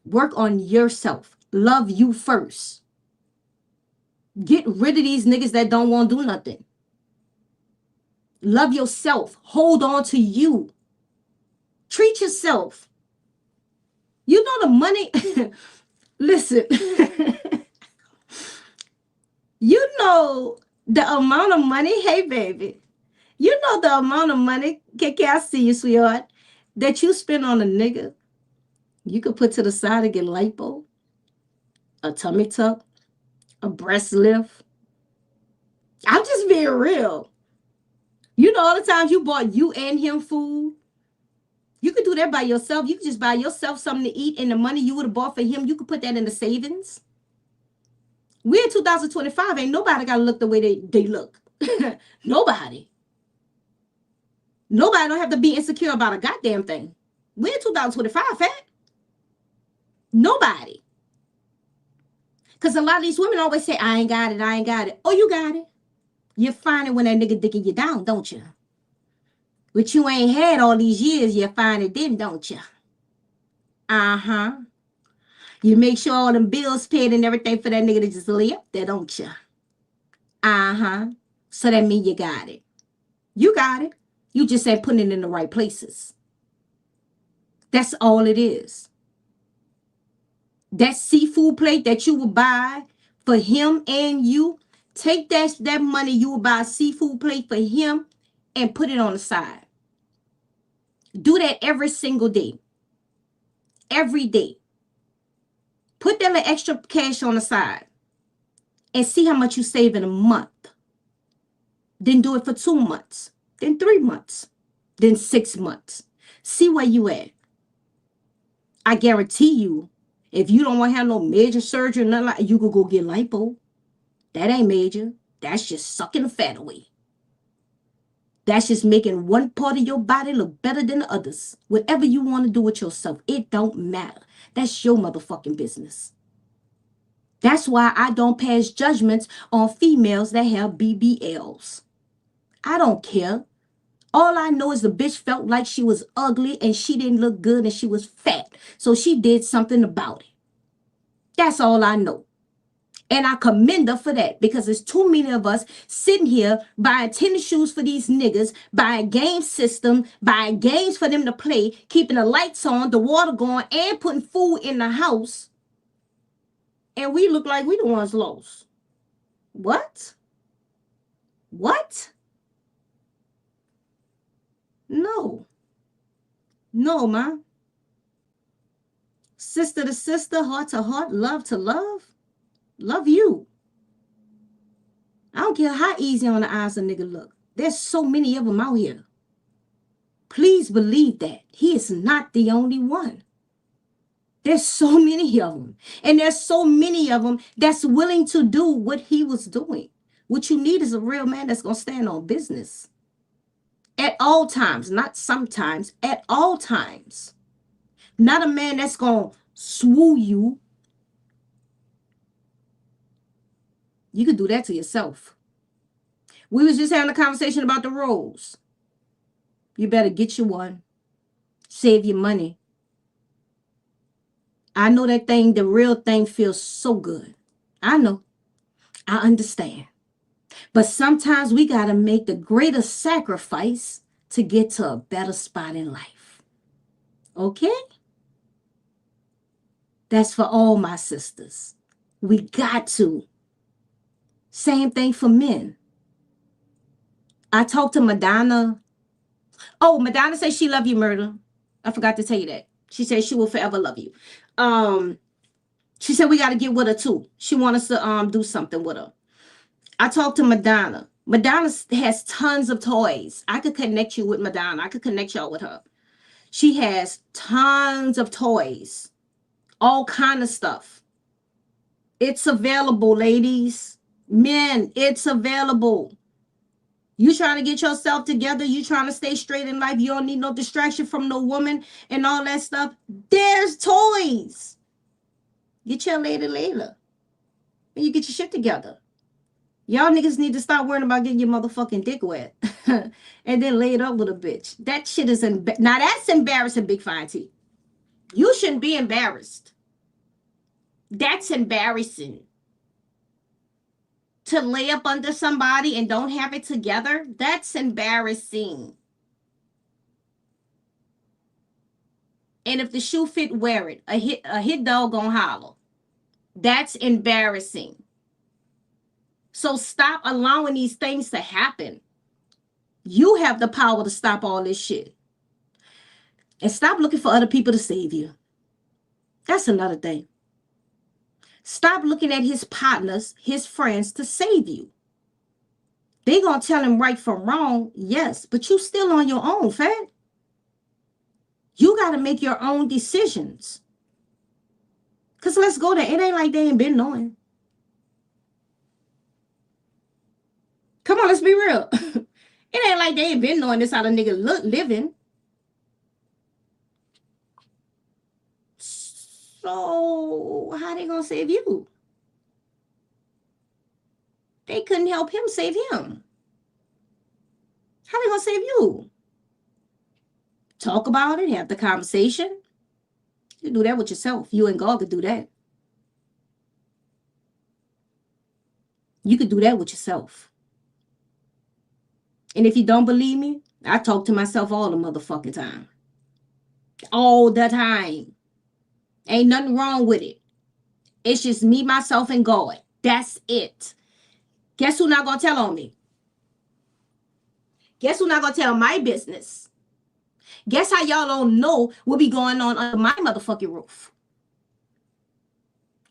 Work on yourself. Love you first. Get rid of these niggas that don't want to do nothing. Love yourself. Hold on to you. Treat yourself. You know the money. Listen, you know the amount of money. Hey, baby. You know the amount of money, KK, I see you, sweetheart, that you spend on a nigga. You could put to the side and get lipo, a tummy tuck, a breast lift. I'm just being real. You know all the times you bought you and him food. You could do that by yourself. You could just buy yourself something to eat, and the money you would have bought for him, you could put that in the savings. We're in 2025. Ain't nobody got to look the way they look. Nobody. Nobody don't have to be insecure about a goddamn thing. We're in 2025, fat. Nobody. Because a lot of these women always say, I ain't got it, I ain't got it. Oh, you got it. You find it when that nigga digging you down, don't you? But you ain't had all these years, you find it then, don't you? Uh-huh. You make sure all them bills paid and everything for that nigga to just lay up there, don't you? Uh-huh. So that means you got it. You got it. You just ain't putting it in the right places. That's all it is. That seafood plate that you would buy for him and you, take that money you would buy a seafood plate for him and put it on the side. Do that every single day. Every day. Put that little extra cash on the side and see how much you save in a month. Then do it for 2 months. Then 3 months. Then 6 months. See where you at. I guarantee you, if you don't want to have no major surgery or nothing like, you could go get lipo. That ain't major. That's just sucking the fat away. That's just making one part of your body look better than the others. Whatever you want to do with yourself, it don't matter. That's your motherfucking business. That's why I don't pass judgments on females that have BBLs. I don't care. All I know is the bitch felt like she was ugly and she didn't look good and she was fat. So she did something about it. That's all I know. And I commend her for that, because there's too many of us sitting here buying tennis shoes for these niggas, buying game system, buying games for them to play, keeping the lights on, the water going, and putting food in the house. And we look like we the ones lost. What? What? No. No, man. Sister to sister, heart to heart, love to love. Love you. I don't care how easy on the eyes a nigga look. There's so many of them out here. Please believe that. He is not the only one. There's so many of them. And there's so many of them that's willing to do what he was doing. What you need is a real man that's going to stand on business. At all times, not sometimes, at all times. Not a man that's going to swoo you. You could do that to yourself. We was just having a conversation about the rolls. You better get you one. Save your money. I know that thing, the real thing, feels so good. I know. I understand. But sometimes we got to make the greater sacrifice to get to a better spot in life. Okay? That's for all my sisters. We got to. Same thing for men. I talked to Madonna. Oh, Madonna said she love you, Murder. I forgot to tell you that. She said she will forever love you. She said we got to get with her too. She wants us to do something with her. I talked to Madonna. Madonna has tons of toys. I could connect you with Madonna. I could connect y'all with her. She has tons of toys. All kind of stuff. It's available, ladies. Men, it's available. You trying to get yourself together. You trying to stay straight in life. You don't need no distraction from no woman and all that stuff. There's toys. Get your lady later. And you get your shit together. Y'all niggas need to stop worrying about getting your motherfucking dick wet and then lay it up with a bitch. That shit is now that's embarrassing, Big Fine T. You shouldn't be embarrassed. That's embarrassing. To lay up under somebody and don't have it together, that's embarrassing. And if the shoe fit, wear it. A hit dog gonna holler. That's embarrassing. So stop allowing these things to happen. You have the power to stop all this shit. And stop looking for other people to save you. That's another thing. Stop looking at his partners, his friends to save you. They gonna tell him right from wrong, yes, but you still on your own, fam. You gotta make your own decisions. Cause let's go there. It ain't like they ain't been knowing. Come on, let's be real. It ain't like they ain't been knowing this how the nigga living. So how they gonna save you? They couldn't help him save him. How they gonna save you? Talk about it, have the conversation. You do that with yourself. You and God could do that. You could do that with yourself. And if you don't believe me, I talk to myself all the motherfucking time. All the time. Ain't nothing wrong with it. It's just me, myself, and God. That's it. Guess who not gonna tell on me? Guess who not gonna tell my business? Guess how y'all don't know what be going on under my motherfucking roof?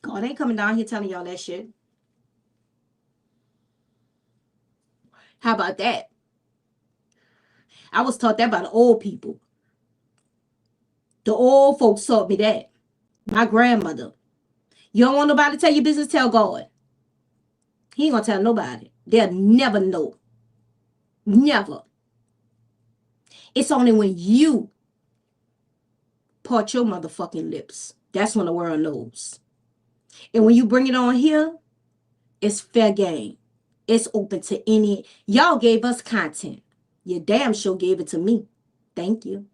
God ain't coming down here telling y'all that shit. How about that? I was taught that by the old people. The old folks taught me that. My grandmother. You don't want nobody to tell your business, tell God. He ain't gonna tell nobody. They'll never know. Never. It's only when you part your motherfucking lips. That's when the world knows. And when you bring it on here, it's fair game. It's open to any. Y'all gave us content. You damn sure gave it to me. Thank you.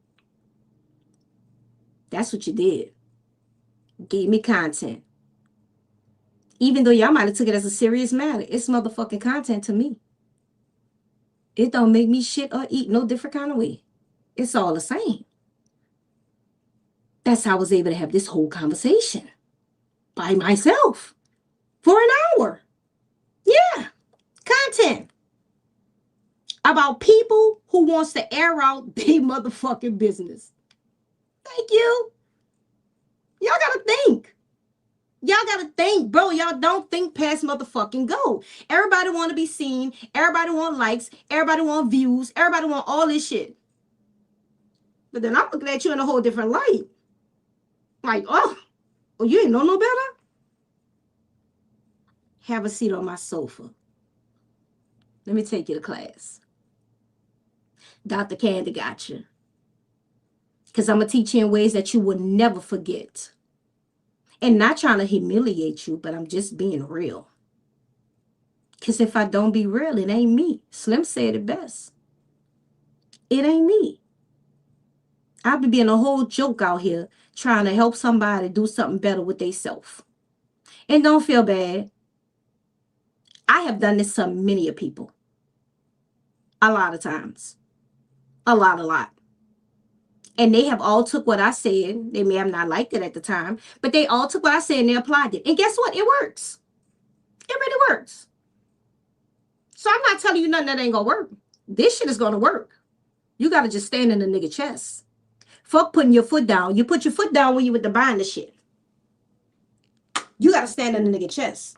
That's what you did. Gave me content. Even though y'all might have took it as a serious matter, it's motherfucking content to me. It don't make me shit or eat no different kind of way. It's all the same. That's how I was able to have this whole conversation by myself for an hour. Yeah, content about people who wants to air out their motherfucking business. Thank you. Y'all gotta think. Y'all gotta think, bro. Y'all don't think past motherfucking go. Everybody want to be seen. Everybody want likes. Everybody want views. Everybody want all this shit. But then I'm looking at you in a whole different light. Like, oh, you ain't know no better? Have a seat on my sofa. Let me take you to class. Dr.Candi got you. Because I'm going to teach you in ways that you will never forget. And not trying to humiliate you, but I'm just being real. Because if I don't be real, it ain't me. Slim said it best. It ain't me. I'll be being a whole joke out here trying to help somebody do something better with themselves. And don't feel bad. I have done this to many people. A lot of times. A lot. And they have all took what I said. They may have not liked it at the time, but they all took what I said and they applied it. And guess what? It works. It really works. So I'm not telling you nothing that ain't gonna work. This shit is gonna work. You gotta just stand in the nigga chest. Fuck putting your foot down. You put your foot down when you with the buying the shit. You gotta stand in the nigga chest.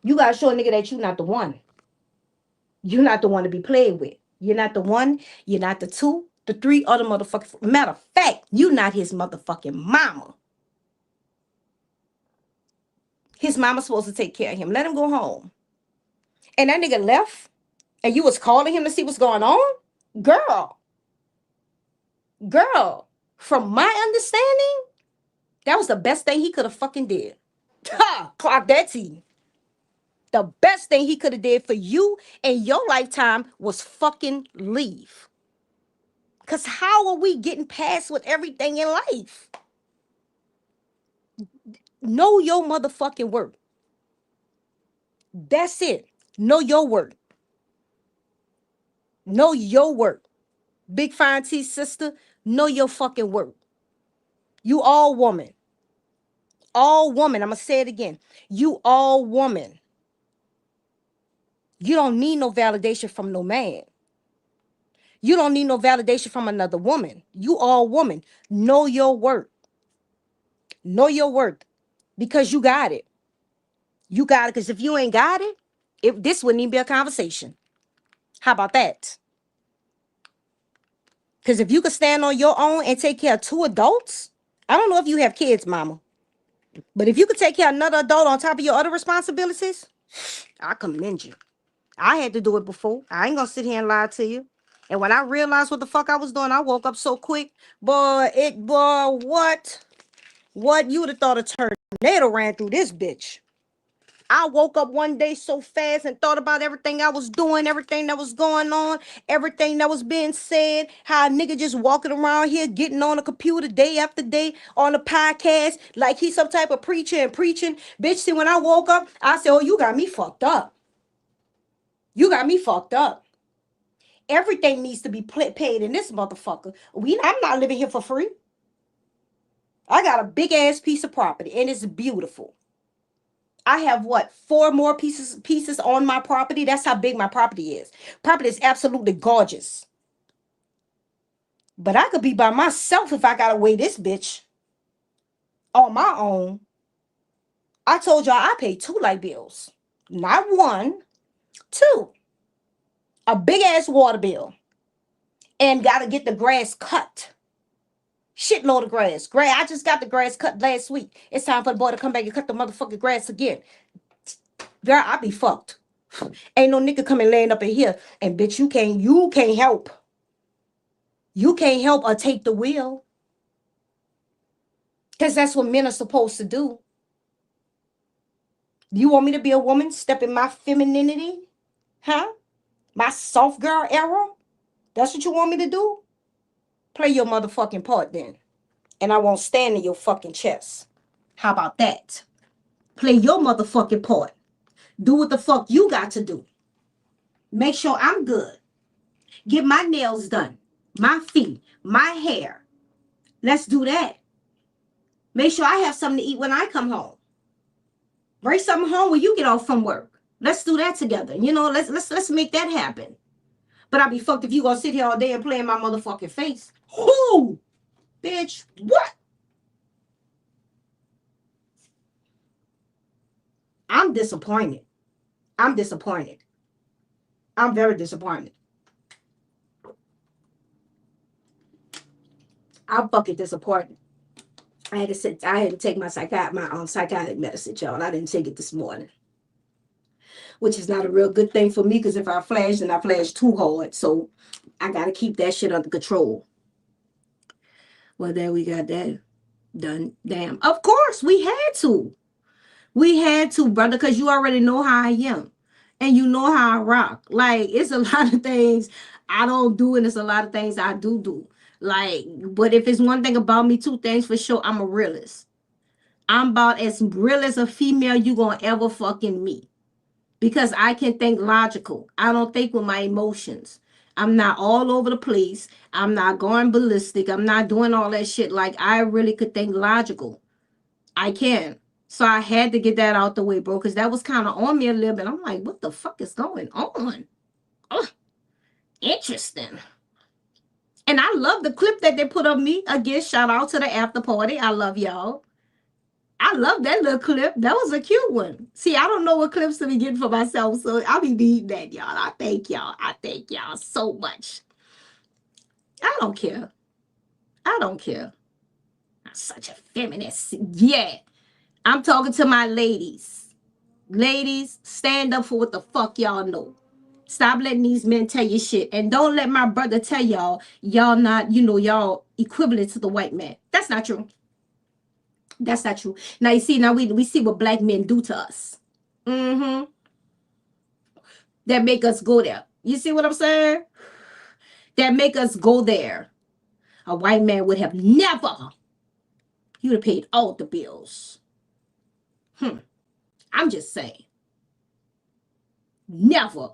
You gotta show a nigga that you not the one. You're not the one to be played with. You're not the one. You're not the two, the three other motherfuckers. Matter of fact, you not his motherfucking mama. His mama's supposed to take care of him. Let him go home. And that nigga left, and you was calling him to see what's going on? Girl, from my understanding, that was the best thing he could have fucking did. Ha! Clock that T. The best thing he could have did for you in your lifetime was fucking leave. Because how are we getting past with everything in life? Know your motherfucking worth. That's it. Know your worth. Know your worth. Big Fine T sister, know your fucking worth. You all woman. All woman. I'm going to say it again. You all woman. You don't need no validation from no man. You don't need no validation from another woman. You all woman. Know your worth. Know your worth. Because you got it. You got it. Because if you ain't got it, this wouldn't even be a conversation. How about that? Because if you could stand on your own and take care of two adults, I don't know if you have kids, mama, but if you could take care of another adult on top of your other responsibilities, I commend you. I had to do it before. I ain't gonna sit here and lie to you. And when I realized what the fuck I was doing, I woke up so quick. Boy, what? What? You would have thought a tornado ran through this bitch. I woke up one day so fast and thought about everything I was doing, everything that was going on, everything that was being said, how a nigga just walking around here getting on a computer day after day on a podcast like he's some type of preacher and preaching. Bitch, see, when I woke up, I said, oh, you got me fucked up. You got me fucked up. Everything needs to be paid in this motherfucker. I'm not living here for free. I got a big ass piece of property and it's beautiful. I have what, 4 more pieces on my property. That's how big my property is. Property is absolutely gorgeous. But I could be by myself if I gotta weigh this bitch on my own. I told y'all I paid 2 light bills. Not 1, 2. A big ass water bill. And gotta get the grass cut. Shitload of grass. I just got the grass cut last week. It's time for the boy to come back and cut the motherfucking grass again. Girl, I be fucked. Ain't no nigga coming laying up in here. And bitch, you can't help. You can't help or take the wheel. Because that's what men are supposed to do. You want me to be a woman, step in my femininity? Huh? My soft girl era? That's what you want me to do? Play your motherfucking part then. And I won't stand in your fucking chest. How about that? Play your motherfucking part. Do what the fuck you got to do. Make sure I'm good. Get my nails done. My feet. My hair. Let's do that. Make sure I have something to eat when I come home. Bring something home when you get off from work. Let's do that together. You know, let's make that happen. But I'll be fucked if you gonna sit here all day and play in my motherfucking face. Who? Bitch, what? I'm disappointed. I'm disappointed. I'm very disappointed. I'm fucking disappointed. I had to take my psychotic medicine, y'all. I didn't take it this morning, which is not a real good thing for me because if I flash, then I flash too hard. So I got to keep that shit under control. Well, there we got that done. Damn. Of course, we had to. We had to, brother, because you already know how I am. And you know how I rock. Like, it's a lot of things I don't do, and it's a lot of things I do. Like, but if it's one thing about me, 2 things for sure, I'm a realist. I'm about as real as a female you gonna ever fucking meet. Because I can think logical. I don't think with my emotions. I'm not all over the place. I'm not going ballistic. I'm not doing all that shit. Like, I really could think logical. I can. So I had to get that out the way, bro, because that was kind of on me a little bit. I'm like, what the fuck is going on? Oh, interesting. And I love the clip that they put of me. Again, shout out to the after party. I love y'all. I love that little clip. That was a cute one. See, I don't know what clips to be getting for myself, so I'll be needing that, y'all. I thank y'all. I thank y'all so much. I don't care. I don't care. I'm such a feminist. Yeah. I'm talking to my ladies. Ladies, stand up for what the fuck y'all know. Stop letting these men tell you shit. And don't let my brother tell y'all not, y'all equivalent to the white man. That's not true. That's not true. Now, you see, we see what black men do to us. Mm-hmm. that make us go there. You see what I'm saying? That make us go there. A white man would have never. He would have paid all the bills. I'm just saying. Never.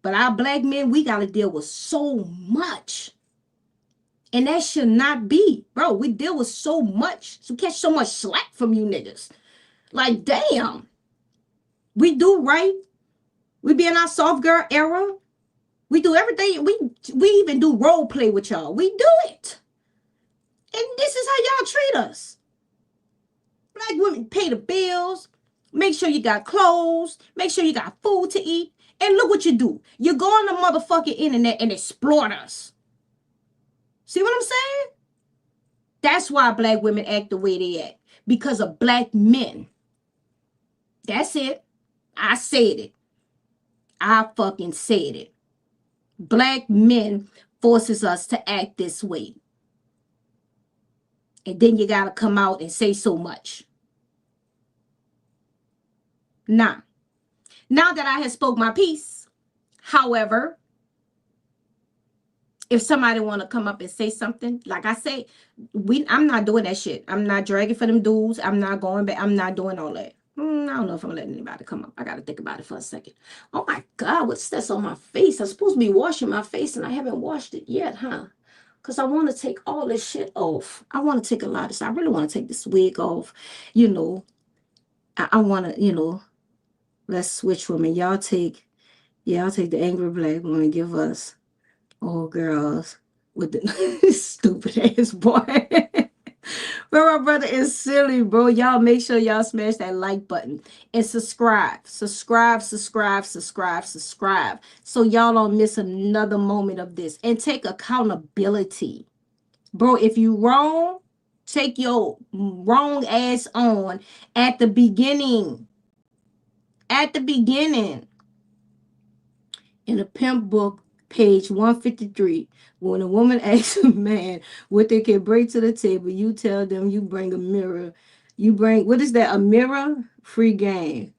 But our black men, we got to deal with so much. And that should not be. Bro, we deal with so much. So catch so much slack from you niggas. Like, damn. We do right. We be in our soft girl era. We do everything. We even do role play with y'all. We do it. And this is how y'all treat us. Black women pay the bills. Make sure you got clothes. Make sure you got food to eat. And look what you do. You go on the motherfucking internet and exploit us. See what I'm saying? That's why black women act the way they act. Because of black men. That's it. I said it. I fucking said it. Black men forces us to act this way. And then you got to come out and say so much. Now that I have spoke my piece, however, if somebody want to come up and say something, like I say, I'm not doing that shit. I'm not dragging for them dudes. I'm not going back. I'm not doing all that. I don't know if I'm letting anybody come up. I got to think about it for a second. Oh my God, what's this on my face? I'm supposed to be washing my face and I haven't washed it yet, huh? Because I want to take all this shit off. I want to take a lot of this. I really want to take this wig off. You know, I want to, you know, let's switch women. Y'all take the angry black woman. Give us old girls with the stupid ass boy. Bro, my brother is silly, bro. Y'all make sure y'all smash that like button and subscribe. Subscribe. So y'all don't miss another moment of this. And take accountability. Bro, if you wrong, take your wrong ass on at the beginning. At the beginning. In the pimp book, page 153, when a woman asks a man what they can bring to the table, you tell them you bring a mirror. You bring, what is that? A mirror? Free game.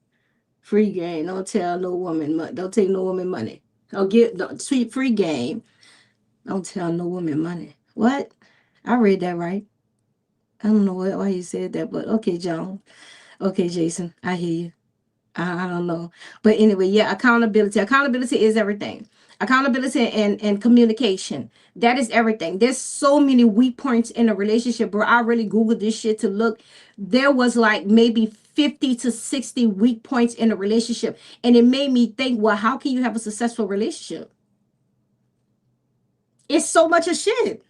Free game. Don't tell no woman money. Don't take no woman money. Don't sweet free game. Don't tell no woman money. What? I read that right. I don't know why you said that, but okay, John. Okay, Jason. I hear you. I don't know. But anyway, yeah, accountability. Accountability is everything. Accountability and communication. That is everything. There's so many weak points in a relationship, bro. I really Googled this shit to look. There was like maybe 50 to 60 weak points in a relationship. And it made me think, well, how can you have a successful relationship? It's so much of shit.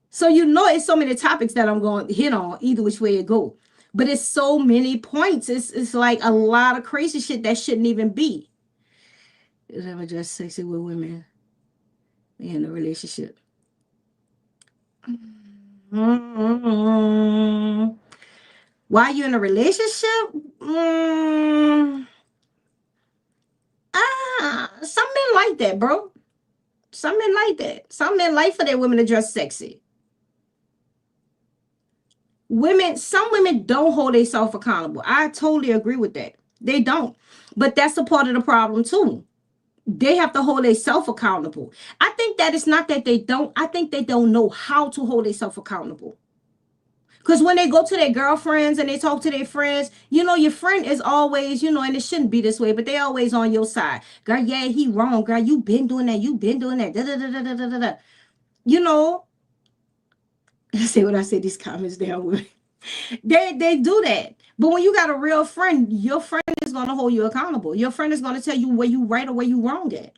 So you know it's so many topics that I'm going to hit on, either which way it go. But it's so many points. It's like a lot of crazy shit that shouldn't even be. Is ever just sexy with women in a relationship? Mm-hmm. While you're in a relationship? Some men like that, bro. Some men like that. Some men like for their women to dress sexy. Some women don't hold themselves accountable. I totally agree with that. They don't. But that's a part of the problem too. They have to hold themselves accountable. I think that it's not that they don't. I think they don't know how to hold themselves accountable. Because when they go to their girlfriends and they talk to their friends, you know, your friend is always, you know, and it shouldn't be this way, but they always on your side. Girl, yeah, he wrong. Girl, you been doing that. You been doing that. Da, da, da, da, da, da, da. You know, say what I said, these comments down with me. They do that. But when you got a real friend, your friend is going to hold you accountable. Your friend is going to tell you where you right or where you wrong at.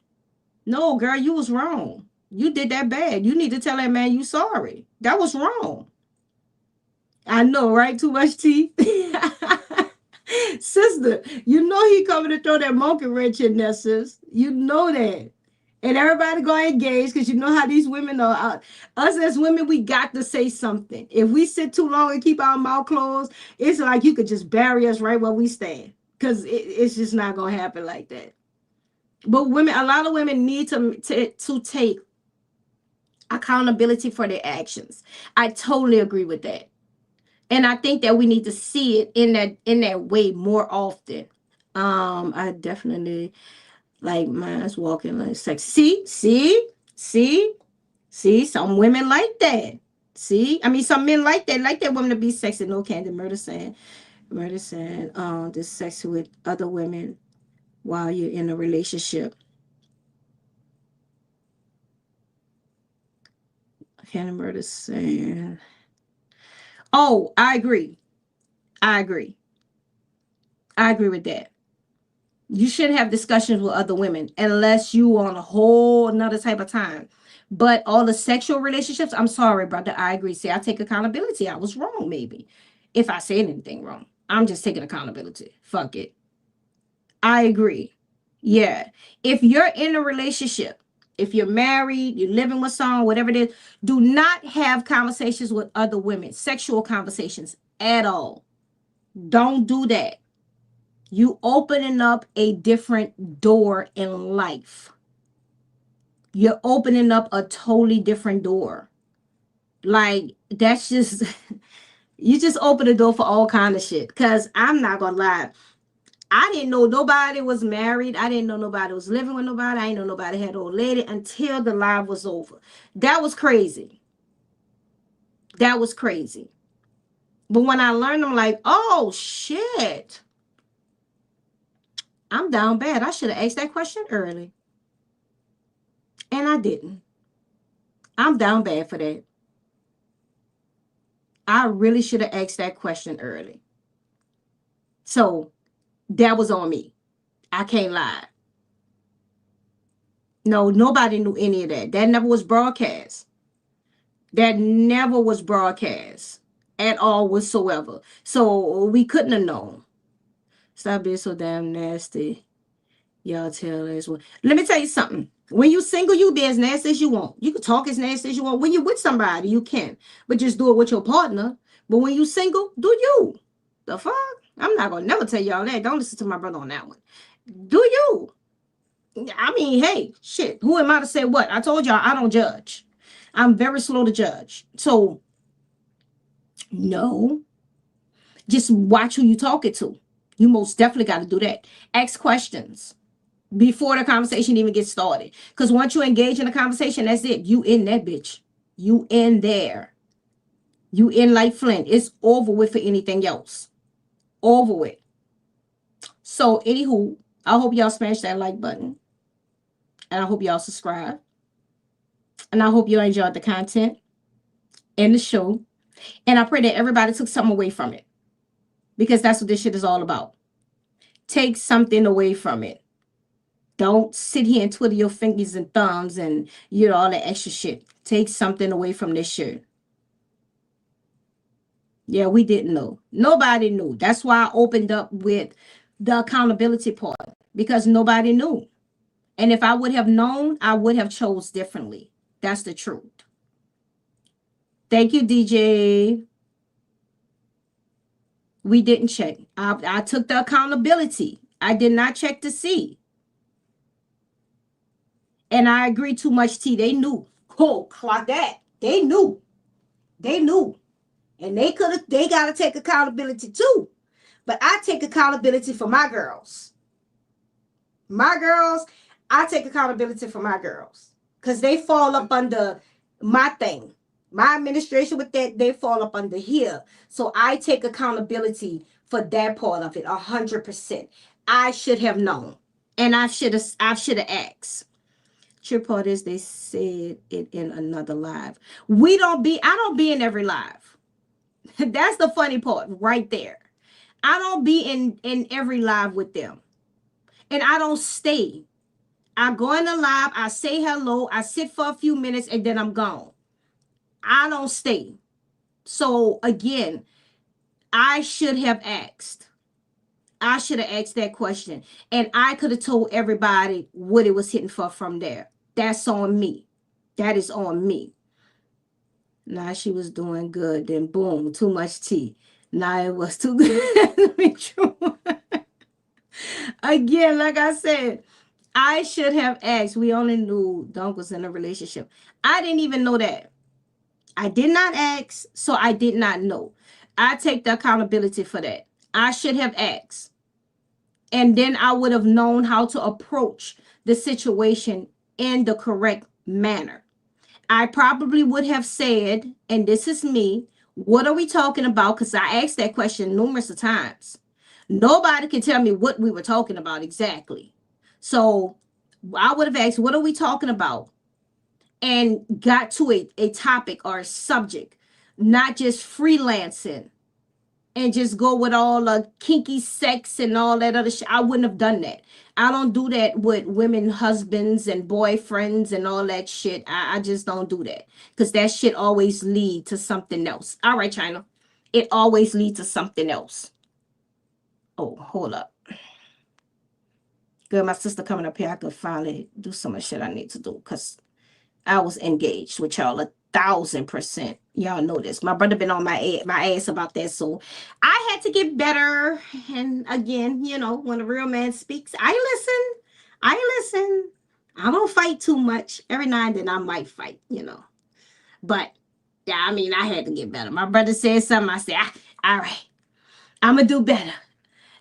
No, girl, you was wrong. You did that bad. You need to tell that man you sorry. That was wrong. I know, right? Too much tea. Sister, you know he coming to throw that monkey wrench in there, sis. You know that. And everybody go engage because you know how these women are. Us as women, we got to say something. If we sit too long and keep our mouth closed, it's like you could just bury us right where we stand. Because it's just not going to happen like that. But women, a lot of women need to take accountability for their actions. I totally agree with that. And I think that we need to see it in that way more often. I definitely like mine's walking like sex. See, some women like that. See, I mean, some men like that women to be sexy. No Candy murder saying, this sex with other women while you're in a relationship. Candy murder saying, oh, I agree. I agree. I agree with that. You shouldn't have discussions with other women unless you on a whole another type of time. But all the sexual relationships, I'm sorry, brother. I agree. See, I take accountability. I was wrong, maybe. If I said anything wrong, I'm just taking accountability. Fuck it. I agree. Yeah. If you're in a relationship, if you're married, you're living with someone, whatever it is, do not have conversations with other women, sexual conversations at all. Don't do that. You opening up a different door in life. You're opening up a totally different door. Like that's just you just open the door for all kind of shit. Cause I'm not gonna lie. I didn't know nobody was married. I didn't know nobody was living with nobody. I didn't know nobody had an old lady until the live was over. That was crazy. That was crazy. But when I learned, I'm like, oh shit. I'm down bad. I should have asked that question early. And I didn't. I'm down bad for that. I really should have asked that question early. So that was on me. I can't lie. No, nobody knew any of that. That never was broadcast. That never was broadcast at all whatsoever. So we couldn't have known. Stop being so damn nasty. Y'all tell us what. Let me tell you something. When you single, you be as nasty as you want. You can talk as nasty as you want. When you with somebody, you can. But just do it with your partner. But when you single, do you. The fuck? I'm not gonna never tell y'all that. Don't listen to my brother on that one. Do you? I mean, hey, shit. Who am I to say what? I told y'all I don't judge. I'm very slow to judge. So no, just watch who you talking to. You most definitely got to do that. Ask questions before the conversation even gets started. Because once you engage in a conversation, that's it. You in that bitch. You in there. You in like Flint. It's over with for anything else. Over with. So, anywho, I hope y'all smash that like button. And I hope y'all subscribe. And I hope you enjoyed the content and the show. And I pray that everybody took something away from it. Because that's what this shit is all about. Take something away from it. Don't sit here and twiddle your fingers and thumbs and all that extra shit. Take something away from this shit. Yeah, we didn't know. Nobody knew. That's why I opened up with the accountability part because nobody knew. And if I would have known, I would have chose differently. That's the truth. Thank you, DJ. We didn't check. I took the accountability. I did not check to see. And I agree too much, T. They knew. Cool, clock that. They knew. They knew. And they gotta take accountability too. But I take accountability for my girls. My girls, I take accountability for my girls. Because they fall up under my thing. My administration with that, they fall up under here. So I take accountability for that part of it 100%. I should have known. And I should have asked. Trip part is they said it in another live. I don't be in every live. That's the funny part right there. I don't be in every live with them. And I don't stay. I go in the live, I say hello, I sit for a few minutes, and then I'm gone. I don't stay. So again, I should have asked. I should have asked that question. And I could have told everybody what it was hitting for from there. That's on me. That is on me. Now she was doing good. Then boom, too much tea. Now it was too good. Again, like I said, I should have asked. We only knew Dunk was in a relationship. I didn't even know that. I did not ask, so I did not know. I take the accountability for that. I should have asked. And then I would have known how to approach the situation in the correct manner. I probably would have said, and this is me, what are we talking about? Because I asked that question numerous of times. Nobody can tell me what we were talking about exactly. So I would have asked, what are we talking about? And got to a topic or a subject, not just freelancing and just go with all the kinky sex and all that other shit. I wouldn't have done that. I don't do that with women, husbands, and boyfriends and all that shit. I just don't do that because that shit always lead to something else. All right, China. It always leads to something else. Oh, hold up. Good, my sister coming up here. I could finally do some of the shit I need to do because I was engaged with y'all 1,000%. Y'all know this. My brother been on my ass about that, so I had to get better. And again, when a real man speaks, I listen. I listen. I don't fight too much. Every now and then I might fight. But yeah, I mean, I had to get better. My brother said something. I said, all right, I'm gonna do better.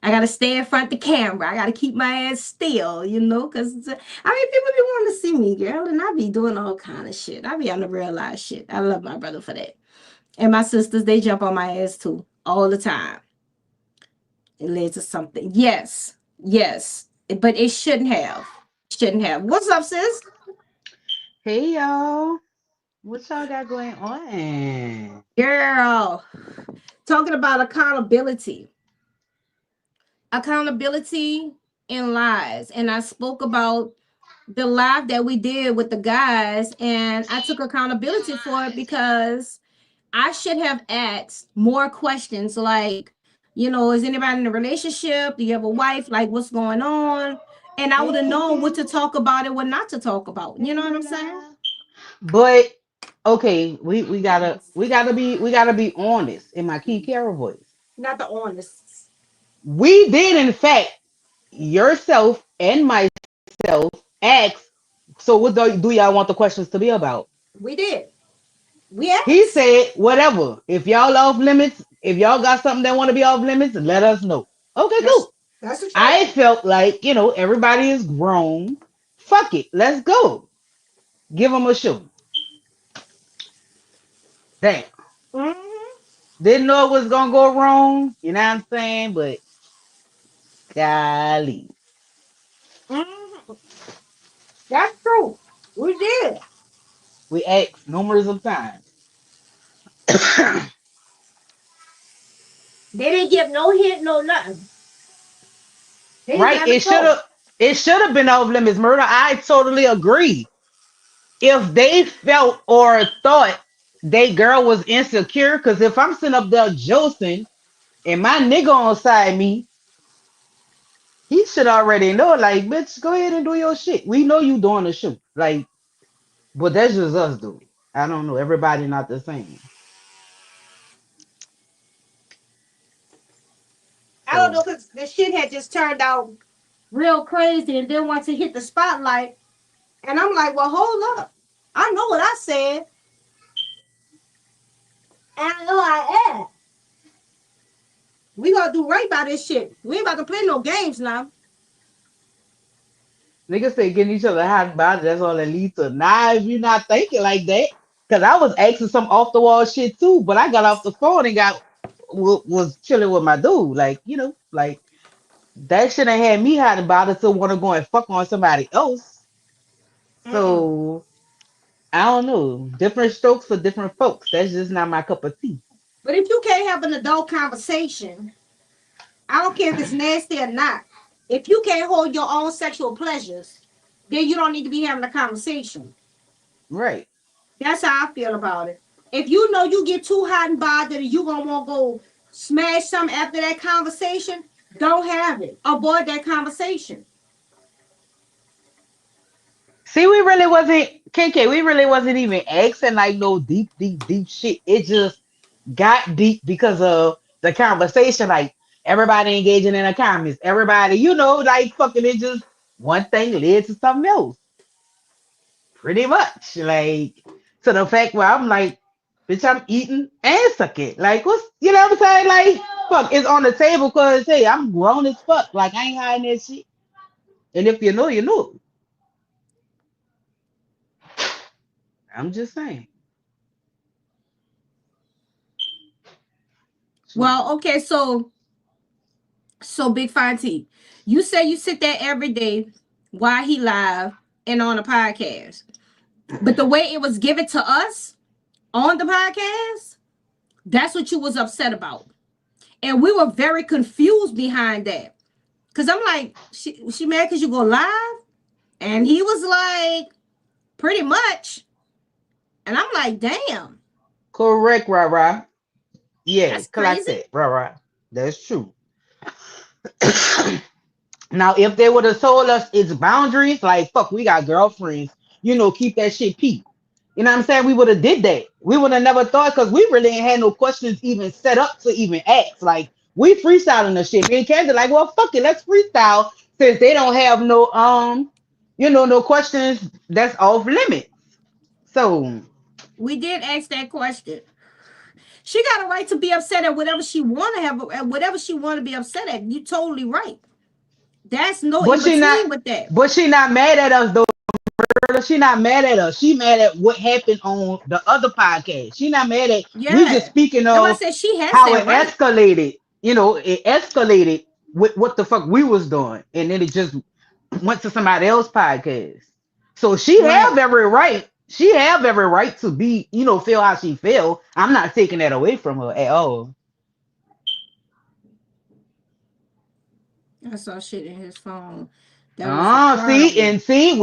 I gotta stay in front of the camera. I gotta keep my ass still, because I mean, people be wanting to see me, girl, and I be doing all kind of shit. I be on the real life shit. I love my brother for that, and my sisters, they jump on my ass too all the time. It led to something. Yes, yes, but it shouldn't have. Shouldn't have. What's up, sis? Hey y'all, what y'all got going on? Girl, talking about accountability. Accountability in lies, and I spoke about the live that we did with the guys, and I took accountability for it because I should have asked more questions like, is anybody in a relationship? Do you have a wife? Like, what's going on? And I would have known what to talk about and what not to talk about. You know what I'm saying? But okay, we gotta be honest in my key Kara voice. Not the honest. We did in fact yourself and myself ask. So what do y'all want the questions to be about? We did. We He asked. said whatever. If y'all off limits, if y'all got something that want to be off limits, let us know. Okay, That's cool. that's the truth. I felt like everybody is grown. Fuck it, let's go. Give them a show. Damn. Mm-hmm. Didn't know it was gonna go wrong. You know what I'm saying? But golly, Mm-hmm. That's true. We did. we asked numerous of times. They didn't give no hint, no nothing. They just Right? let It us should go. have. It should have been off limits murder. I totally agree. If they felt or thought they girl was insecure, because if I'm sitting up there Josing and my nigga on side me, he should already know. Like, bitch, go ahead and do your shit. We know you doing the shoot. Like, but that's just us, dude. I don't know. Everybody not the same. I don't So know because the shit had just turned out real crazy, and then once it hit the spotlight, and I'm like, well, hold up. I know what I said, and I know I am. We gonna do right by this shit. We ain't about to play no games now. niggas say getting each other hot body, that's all that leads to. Nah, if you're not thinking like that. Cause I was asking some off the wall shit too, but I got off the phone and was chilling with my dude. Like, like that shit ain't had me hot about it to want to go and fuck on somebody else. Mm-mm. So I don't know. Different strokes for different folks. That's just not my cup of tea. But if you can't have an adult conversation, I don't care if it's nasty or not. If you can't hold your own sexual pleasures, then you don't need to be having a conversation. Right. That's how I feel about it. If you know you get too hot and bothered and you gonna want to go smash something after that conversation, don't have it. Avoid that conversation. See, we really wasn't KK, we really wasn't even asking like no deep, deep, deep shit. It just got deep because of the conversation. Like everybody engaging in the comments, everybody, like fucking it just one thing led to something else. Pretty much. Like to the fact where I'm like, bitch, I'm eating and sucking. Like, what's what I'm saying? Like, Fuck, it's on the table because hey, I'm grown as fuck. Like I ain't hiding that shit. And if you know, you know. I'm just saying. Shit. Well, okay, so Big Fine T, you say you sit there every day while he live and on a podcast. But the way it was given to us on the podcast, that's what you was upset about. And we were very confused behind that. Cause I'm like, she mad because you go live? And he was like, pretty much. And I'm like, damn, Correct, rah rah. Yeah, that's cause I crazy. said, rah rah. That's true. Now, if they would have told us its boundaries, like fuck, we got girlfriends, keep that shit peep. You know what I'm saying? We would have did that. We would have never thought because we really ain't had no questions even set up to even ask. Like we freestyling the shit. Me and Candy like, well, fuck it, let's freestyle since they don't have no no questions that's off limits. So We did ask that question. She got a right to be upset at whatever she want to have, at whatever she want to be upset at. You totally right. That's no but in she not between with that. but she not mad at us though. She not mad at us. She mad at what happened on the other podcast. She not mad at. We just Yeah. speaking That's why I of said she has how that it right. escalated. It escalated with what the fuck we was doing, and then it just went to somebody else's podcast. So she have Right. every right. She have every right to be, feel how she feel. I'm not taking that away from her at all. I saw shit in his phone that was a Ah, see problem. and see, See,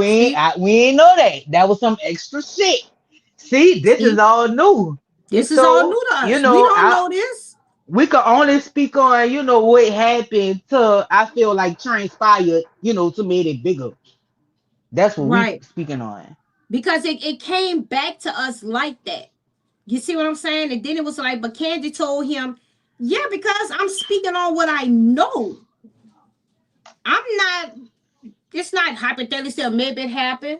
we ain't know that. That was some extra shit. See, this is see, all new. this is all So, new to us. We don't I know this. we could only speak on, what happened to I feel like transpired, to make it bigger. That's what we Right. speaking on. Because it came back to us like that. You see what I'm saying? And then it was like, but Candy told him, yeah, because I'm speaking on what I know. I'm not, it's not hypothetically, so maybe it happened.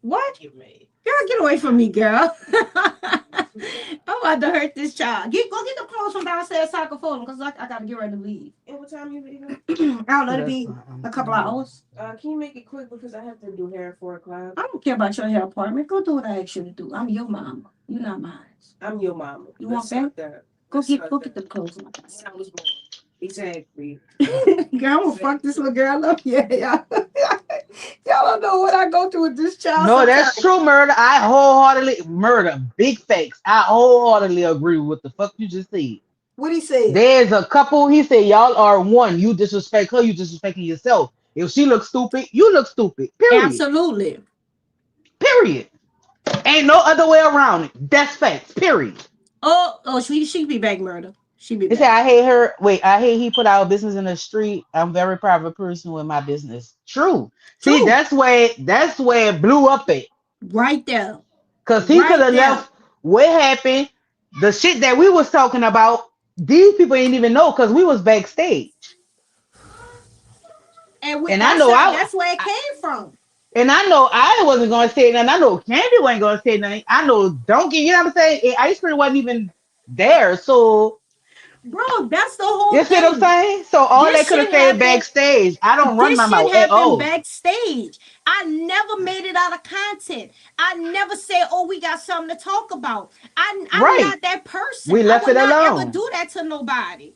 What? Girl, get away from me, girl. I'm about to hurt this child. Go get the clothes from downstairs so I can fold them because I got to get ready to leave. And what time you leaving? I'll let it That's be fine. a couple hours. Can you make it quick because I have to do hair at 4 o'clock? I don't care about your hair appointment. Go do what I asked you to do. I'm your mama. You're not mine. I'm your mama. You Let's want start that? that. Go Let's get start go get that. the clothes. When I was born. Exactly. Girl, I'm gonna fuck this little girl up. Yeah, y'all. Y'all don't know what I go through with this child No, that's sometimes. true, murder. I wholeheartedly murder. Big facts. I wholeheartedly agree with what the fuck you just said. What he said? There's a couple, he said, y'all are one. You disrespect her, you disrespecting yourself. If she looks stupid, you look stupid. Period. Absolutely. Period. Ain't no other way around it. That's facts. Period. Oh, she be back, murder. She be He said, back. I hate her. Wait, I hate he put our business in the street. I'm very private person with my business. True. See, True. that's where it blew up at. Right there. Cause he could Right have there. left what happened, the shit that we was talking about. These people ain't even know because we was backstage. And And I that's know that's where it came from. I know I wasn't gonna say nothing. I know Candy wasn't gonna say nothing. I know Donkey, you know what I'm saying? Ice cream wasn't even there. So Bro, that's the whole you see what I'm thing. saying? So all they This could have shit said happened. backstage. I don't run my This shit mouth at happened all. backstage. I never made it out of content. I never said, "Oh, we got something to talk about." I'm Right. not that person. We I left would it not ever alone. do that to nobody.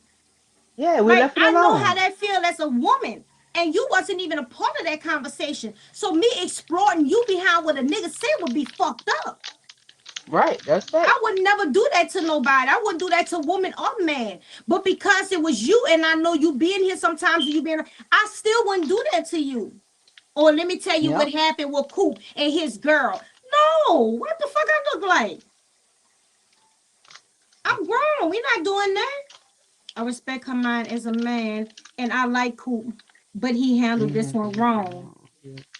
Yeah, we Like left it I know how alone. that feel as a woman, and you wasn't even a part of that conversation. So me exploring you behind what a nigga said would be fucked up. Right. That's that. I would never do that to nobody. I wouldn't do that to woman or man. But because it was you, and I know you being here sometimes, you being, I still wouldn't do that to you. Or let me tell you what Yep. happened with Coop and his girl. No, what the fuck I look like? I'm grown. We're not doing that. I respect her mind as a man, and I like Coop, but he handled this one wrong.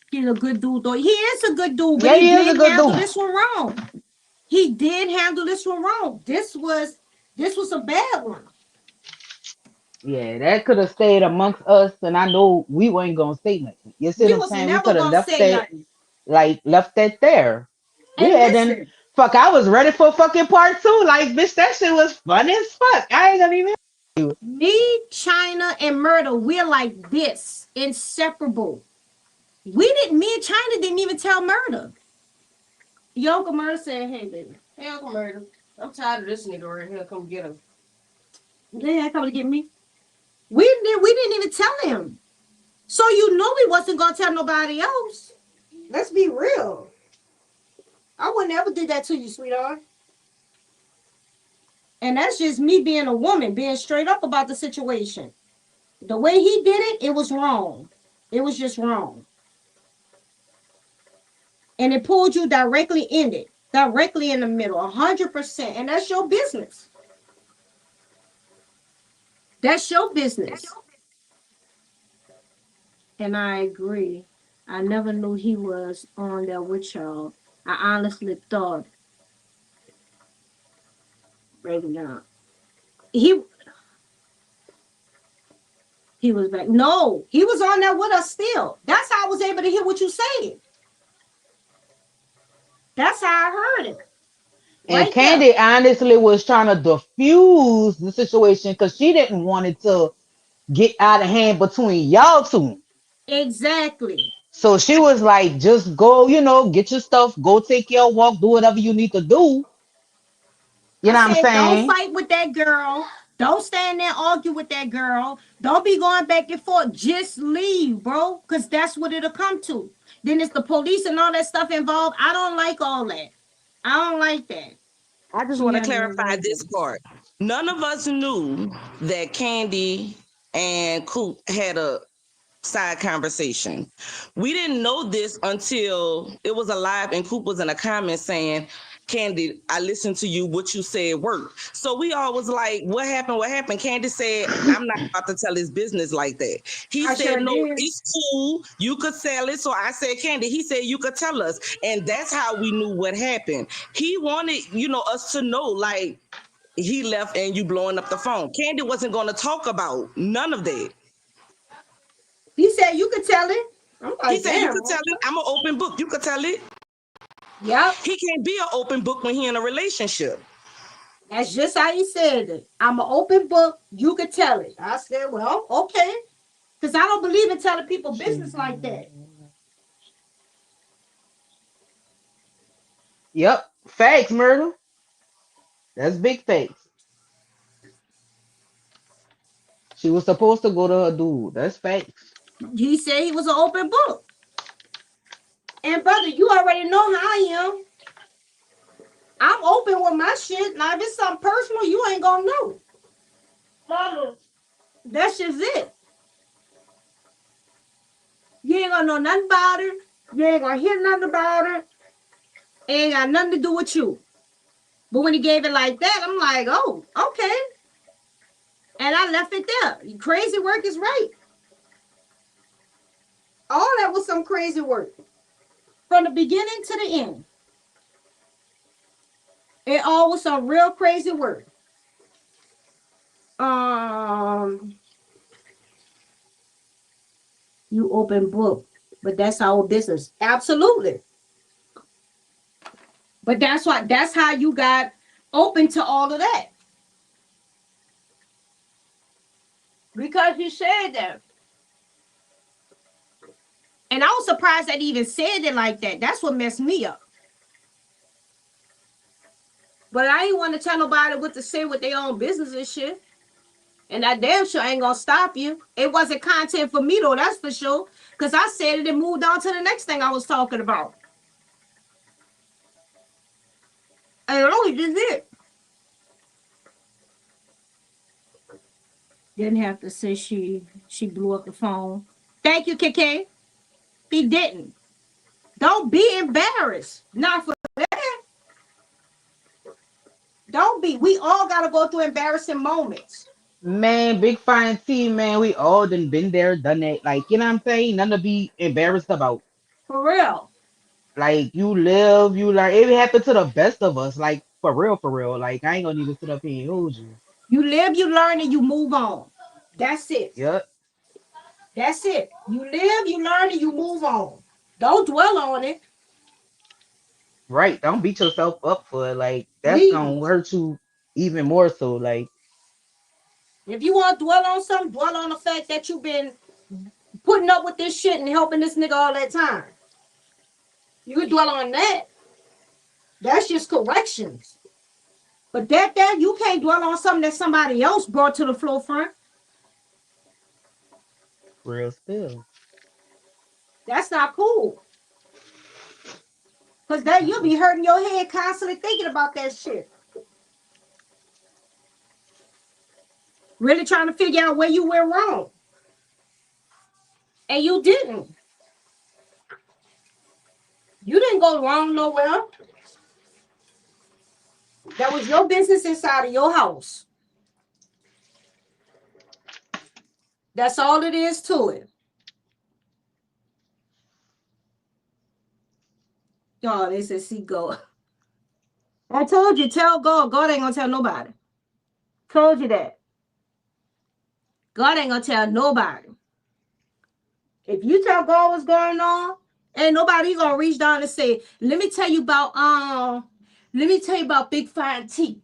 He's a good dude, though. He is a good dude, but Yeah, he he is a did good handle dude. this one wrong. He did handle this one wrong. This was a bad one. Yeah, that could have stayed amongst us, and I know we weren't gonna say nothing. You see We what I'm was saying? We never could have gonna left say that, nothing. like left that there. We And had done listen. Fuck, I was ready for fucking part two. Like, bitch, that shit was fun as fuck. I ain't gonna even. Me, China, and Murder, we're like this, inseparable. We didn't. Me and China didn't even tell Murder. Yo, Uncle Murder said, "Hey, baby, Hey, Uncle Murder. I'm tired of this nigga right here. Come get him. they ain't coming to get me." We didn't even tell him. So you know we wasn't gonna tell nobody else. Let's be real. I would never did that to you, sweetheart. And that's just me being a woman, being straight up about the situation. The way he did it, it was wrong. It was just wrong. And it pulled you directly in it, directly in the middle, 100%. And that's your business. That's your business. And I agree. I never knew he was on there with y'all. I honestly thought, breaking down, he he was back. No, he was on there with us still. That's how I was able to hear what you said. That's how I heard it. And Right there. Candy honestly was trying to diffuse the situation because she didn't want it to get out of hand between y'all two. Exactly. So she was like, just go, get your stuff, go take your walk, do whatever you need to do. You I know what I'm said, don't saying? fight with that girl. Don't stand there and argue with that girl. Don't be going back and forth. Just leave, bro. Because that's what it'll come to. Then it's the police and all that stuff involved. I don't like all that. I don't like that. I just She want to handled it clarify very this good. part. None of us knew that Candy and Coop had a side conversation. We didn't know this until it was alive and Coop was in a comment saying, Candy, I listened to you. What you said worked. So we all was like, what happened? What happened? Candy said, I'm not about to tell his business like that. He I said, sure no, did. it's cool. You could sell it. So I said, Candy, he said, you could tell us. And that's how we knew what happened. He wanted, us to know, like, he left and you blowing up the phone. Candy wasn't going to talk about none of that. He said you could tell it. I'm He like, said, you damn. could tell it. I'm an open book. You could tell it. Yep. He can't be an open book when he in a relationship. That's just how he said it. I'm an open book. You could tell it. I said, well, okay. Because I don't believe in telling people business like that. Yep. Facts, murder. That's big facts. She was supposed to go to her dude. That's facts. He said he was an open book. And brother, you already know how I am. I'm open with my shit. Now, if it's something personal, you ain't gonna know. Mama, that's just it. You ain't gonna know nothing about it. You ain't gonna hear nothing about it. It ain't got nothing to do with you. But when he gave it like that, I'm like, oh, okay. And I left it there. Crazy work is right. All that was some crazy work. From the beginning to the end. It all was some real crazy work. Um, you open book, but that's our business. Absolutely. But that's how you got open to all of that. Because he said that. And I was surprised that he even said it like that. That's what messed me up. But I ain't want to tell nobody what to say with their own business and shit. And that damn sure ain't gonna stop you. It wasn't content for me though, that's for sure. Because I said it and moved on to the next thing I was talking about. And only did it. Didn't have to say she blew up the phone. Thank you, KK. He didn't. Don't be embarrassed. Not for that. Don't be. We all gotta go through embarrassing moments. Man, big fine team, man. We all done been there, done that. Like, you know what I'm saying? Nothing to be embarrassed about. For real. Like, you live, you learn. It happened to the best of us. Like, for real, for real. Like, I ain't gonna even sit up here and hold you. You live, you learn, and you move on. That's it. Yep. That's it. You live, you learn, and you move on. Don't dwell on it. Right. Don't beat yourself up for it. Like that's gonna Please. hurt you even more so. Like If you want to dwell on something, dwell on the fact that you've been putting up with this shit and helping this nigga all that time. You can dwell on that. That's just corrections. But that you can't dwell on something that somebody else brought to the forefront. real spill. That's not cool. Cause that you'll be hurting your head constantly thinking about that shit. Really trying to figure out where you went wrong. And you didn't. You didn't go wrong nowhere. That was your business inside of your house. That's all it is to it. Oh, they said, see, go. I told you, tell God. God ain't gonna tell nobody. Told you that. God ain't gonna tell nobody. If you tell God what's going on, ain't nobody gonna reach down and say, let me tell you about Big Fine T.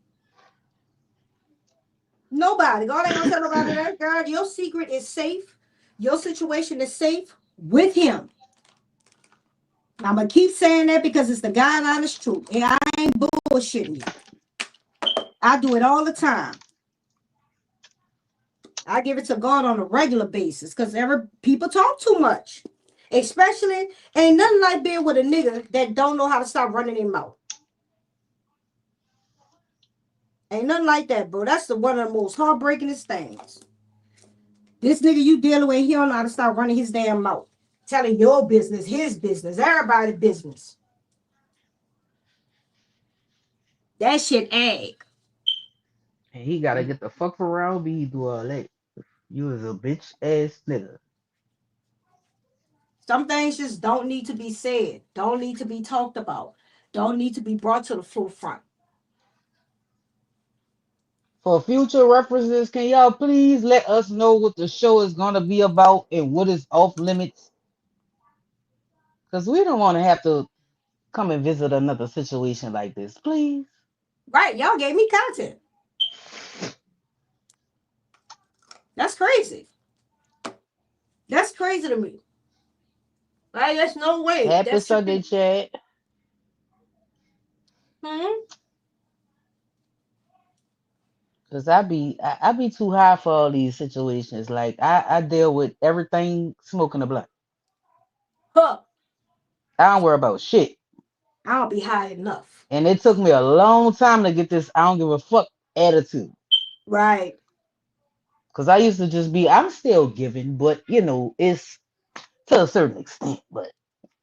Nobody. God ain't gonna tell nobody that. God, your secret is safe. Your situation is safe with him. I'm gonna keep saying that because it's the God honest truth. And I ain't bullshitting you. I do it all the time. I give it to God on a regular basis because every people talk too much. Especially ain't nothing like being with a nigga that don't know how to stop running their mouth. Ain't nothing like that, bro. That's one of the most heartbreakingest things. This nigga you dealing with, he don't know how to stop running his damn mouth. Telling your business, his business, everybody's business. That shit egg. And he gotta get the fuck around me do all that. You is a bitch ass nigga. Some things just don't need to be said, don't need to be talked about, don't need to be brought to the forefront. For future references, can y'all please let us know what the show is gonna be about and what is off limits? Because we don't want to have to come and visit another situation like this, please. Right, y'all gave me content. That's crazy. That's crazy to me. Like, there's no way Happy that should Sunday, be. Chad. Hmm? Cause I be too high for all these situations. Like I deal with everything smoking the blunt. Huh. I don't worry about shit. I don't be high enough. And it took me a long time to get this I don't give a fuck attitude. Right. Cause I used to just be I'm still giving, but you know, it's to a certain extent. But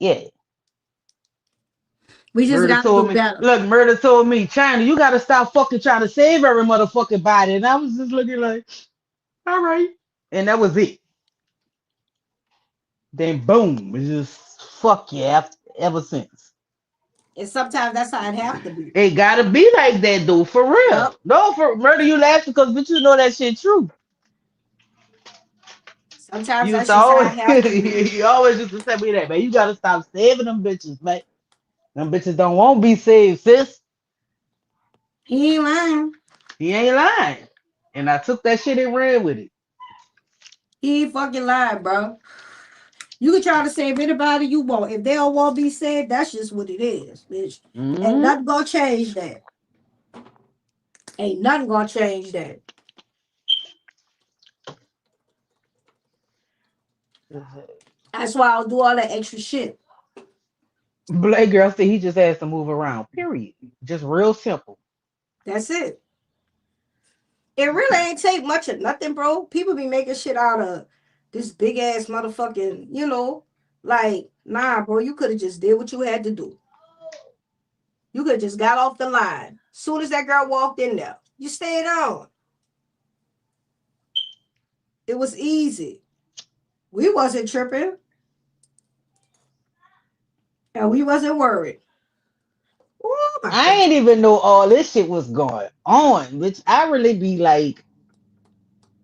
yeah. We just Murder gotta told do me, better. look, Murder told me, China, you gotta stop fucking trying to save every motherfucking body. And I was just looking like, all right. And that was it. Then boom, it's just fuck yeah ever since. And sometimes that's how it have to be. It gotta be like that though, for Yep. real. No, for murder you laughing because but you know that shit true. Sometimes You used that's to just how always it have to be. you always used to tell me that, man. You gotta stop saving them bitches, man. Them bitches don't want to be saved, sis. He ain't lying. He ain't lying. And I took that shit and ran with it. He ain't fucking lying, bro. You can try to save anybody you want. If they don't want to be saved, that's just what it is, bitch. Ain't Hmm. nothing gonna change that. Ain't nothing gonna change that. That's why I'll do all that extra shit. Black girl said he just has to move around. Period. Just real simple. That's it. It really ain't take much of nothing, bro. People be making shit out of this big ass motherfucking, like, nah, bro, you could have just did what you had to do. You could have just got off the line. Soon as that girl walked in there, you stayed on. It was easy. We wasn't tripping and we wasn't worried. Oh my I God. ain't even know all this shit was going on, which I really be like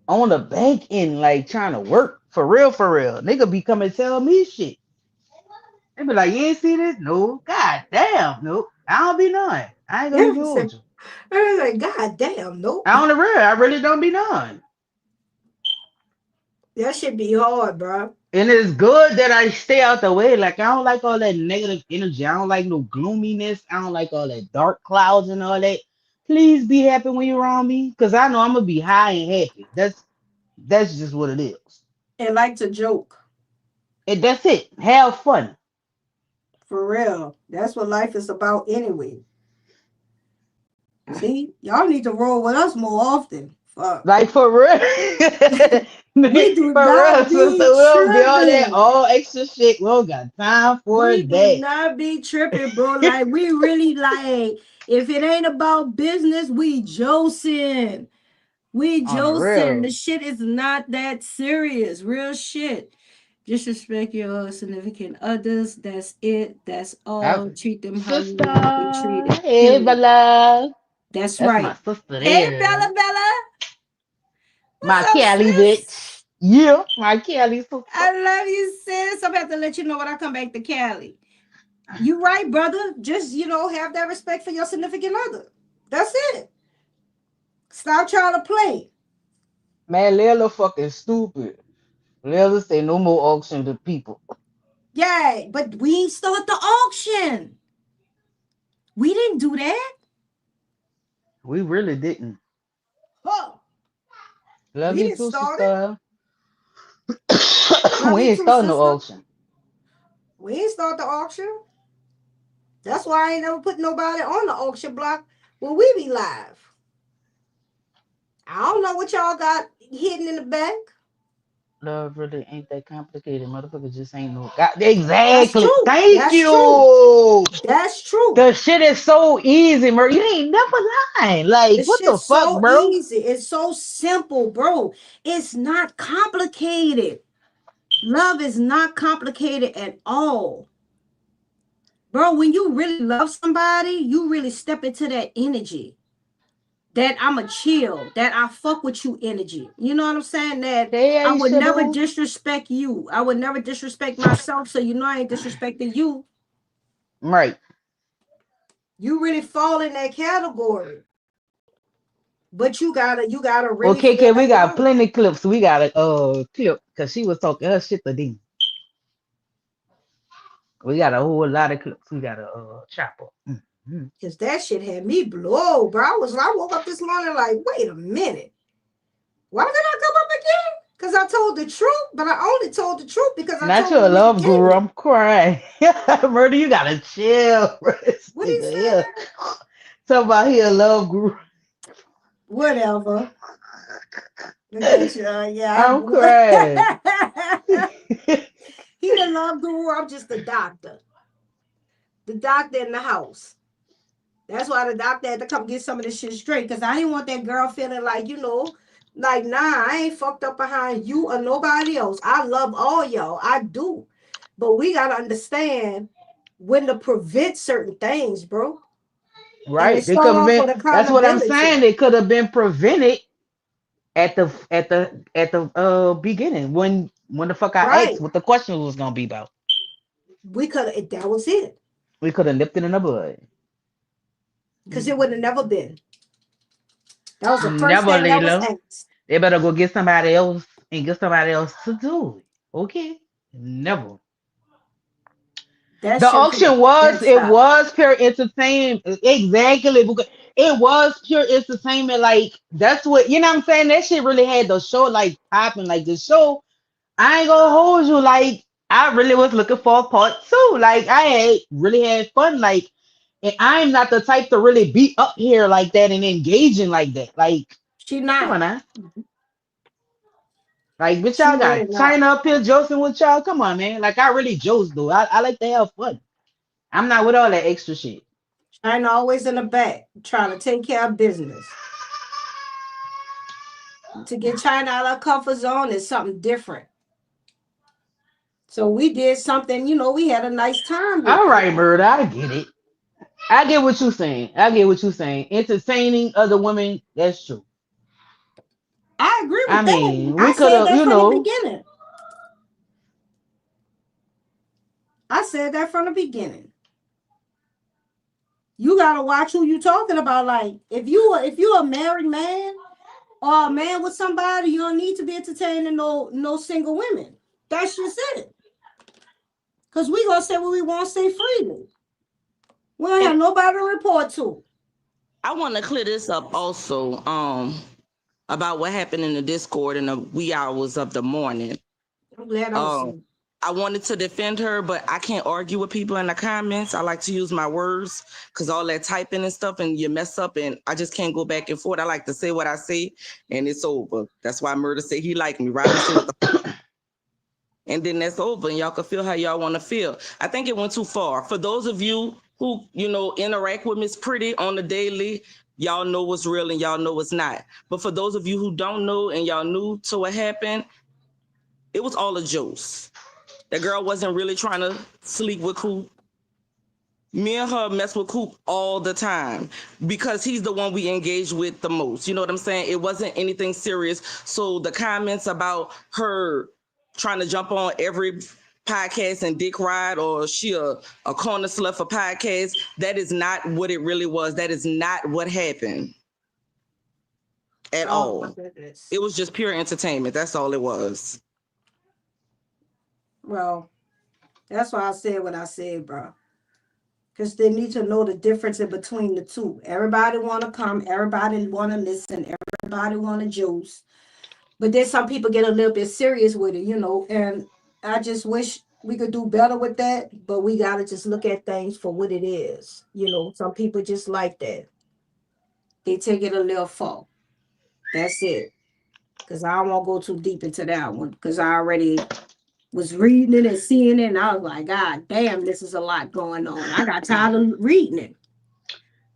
on the bank end, like trying to work for real, for real. Nigga be coming tell me shit. They be like, you ain't see this? No. God damn, nope. I don't be none. I ain't gonna Yeah, even hold you. I was like, God damn, nope. I on the real, I really don't be none. That should be hard, bro. And it's good that I stay out the way. Like I don't like all that negative energy. I don't like no gloominess. I don't like all that dark clouds and all that. Please be happy when you're around me, cause I know I'm gonna be high and happy. That's just what it is. And like to joke. And that's it. Have fun. For real. That's what life is about anyway. See? Y'all need to roll with us more often. Fuck. Like for real. We do For real, not sister. We be don't be all that tripping. all extra shit. We don't got time for We do that. not be tripping, bro. Like, we really like, if it ain't about business, we josing. We On the josing. The real. shit is not that serious. Real shit. Disrespect your significant others. That's it. That's I, all. Treat them how you want to be sister. treated. Hey, Period. Bella. That's That's my right. sister Hey, there. Bella Bella. My What's up, Cali sis? bitch. Yeah, my Cali sister. I love you, sis. I'm about to let you know when I come back to Cali. You right, brother. Just, have that respect for your significant other. That's it. Stop trying to play. Man, Layla fucking stupid. Layla say no more auction to people. Yeah, but we ain't start the auction. We didn't do that. We really didn't. Huh. Love We you didn't too, start it. sister. Love We you ain't too, starting no sister. auction. We ain't start the auction. That's why I ain't never put nobody on the auction block when we be live. I don't know what y'all got hidden in the back. Love really ain't that complicated. Motherfucker just ain't no God. That's Exactly. true. Thank That's true. you. That's true. The shit is so easy, bro. You ain't never lying. Like, This what the shit's fuck, so bro? easy. It's so simple, bro. It's not complicated. Love is not complicated at all. Bro, when you really love somebody, you really step into that energy. That I'm a chill, that I fuck with you energy. You know what I'm saying? That Hey, I would Aisha, never boo. disrespect you. I would never disrespect myself. So I ain't disrespecting you. Right. You really fall in that category. But you gotta really Okay, feel okay, we that got love. plenty clips. We got a clip because she was talking her shit to Dean. We got a whole lot of clips. We got a chop up. Mhm. Cause that shit had me blow, bro. I woke up this morning like, wait a minute. Why did I come up again? Because I told the truth, but I only told the truth because I Not told the your nigga love guru. Kenya. I'm crying. Murder, you gotta chill, bro. This What he nigga said here. now? Talk about he a love guru. Whatever. Look at you. Yeah, I'm crying. he the love guru. I'm just the doctor. The doctor in the house. That's why the doctor had to come get some of this shit straight. Because I didn't want that girl feeling like, like, nah, I ain't fucked up behind you or nobody else. I love all y'all. I do. But we got to understand when to prevent certain things, bro. And it Right. They start could have off been. with That's what I'm accountability. saying. They could have been prevented at the beginning when the fuck I asked Right. what the question was gonna be about. We could, that was it. We could have nipped it in the bud. Because it would have never been. That was the first Never, thing that was Layla. asked. They better go get somebody else and get somebody else to do it. Okay? Never. That The shit should auction have been was it stopped. was pure entertainment. Exactly. Because it was pure entertainment. Like that's what you know what I'm saying? That shit really had the show like popping. Like the show, I ain't gonna hold you. Like I really was looking for a part two. Like I had really had fun. Like and I'm not the type to really be up here like that and engaging like that. Like, She come on not. now. Like, bitch, She y'all really got not. China up here joking with y'all. Come on, man. Like, I really jokes, though. I like to have fun. I'm not with all that extra shit. China always in the back trying to take care of business. To get China out of her comfort zone is something different. So we did something, we had a nice time All with it. right, Murder. I get it. I get what you're saying. I get what you're saying. Entertaining other women, that's true. I agree I with that. mean, we I could said have, that from the beginning. I said that from the beginning. You gotta watch who you talking about. Like if you're a married man or a man with somebody, you don't need to be entertaining no single women. That's just it. Cause we gonna say what we want to say freely. We don't And have nobody to report to. I want to clear this up also. About what happened in the Discord in the wee hours of the morning. I'm glad I was Um, saying. I wanted to defend her, but I can't argue with people in the comments. I like to use my words because all that typing and stuff, and you mess up, and I just can't go back and forth. I like to say what I say, and it's over. That's why Murder said he liked me. Robin said what the, and then that's over, and y'all can feel how y'all want to feel. I think it went too far. For those of you who interact with Miss Pretty on the daily, y'all know what's real and y'all know what's not. But for those of you who don't know and y'all knew to what happened, it was all a joke. That girl wasn't really trying to sleep with Coop. Me and her mess with Coop all the time because he's the one we engage with the most. You know what I'm saying? It wasn't anything serious. So the comments about her trying to jump on every podcast and dick ride or she a corner slut for podcast, that is not what it really was. That is not what happened at Oh my all. goodness. It was just pure entertainment. That's all it was. Well, that's why I said what I said, bro. Because they need to know the difference in between the two. Everybody want to come. Everybody want to listen. Everybody want to juice. But then some people get a little bit serious with it. And I just wish we could do better with that. But we got to just look at things for what it is. Some people just like that. They take it a little far. That's it. Because I don't want to go too deep into that one. Because I already was reading it and seeing it. And I was like, God damn, this is a lot going on. I got tired of reading it.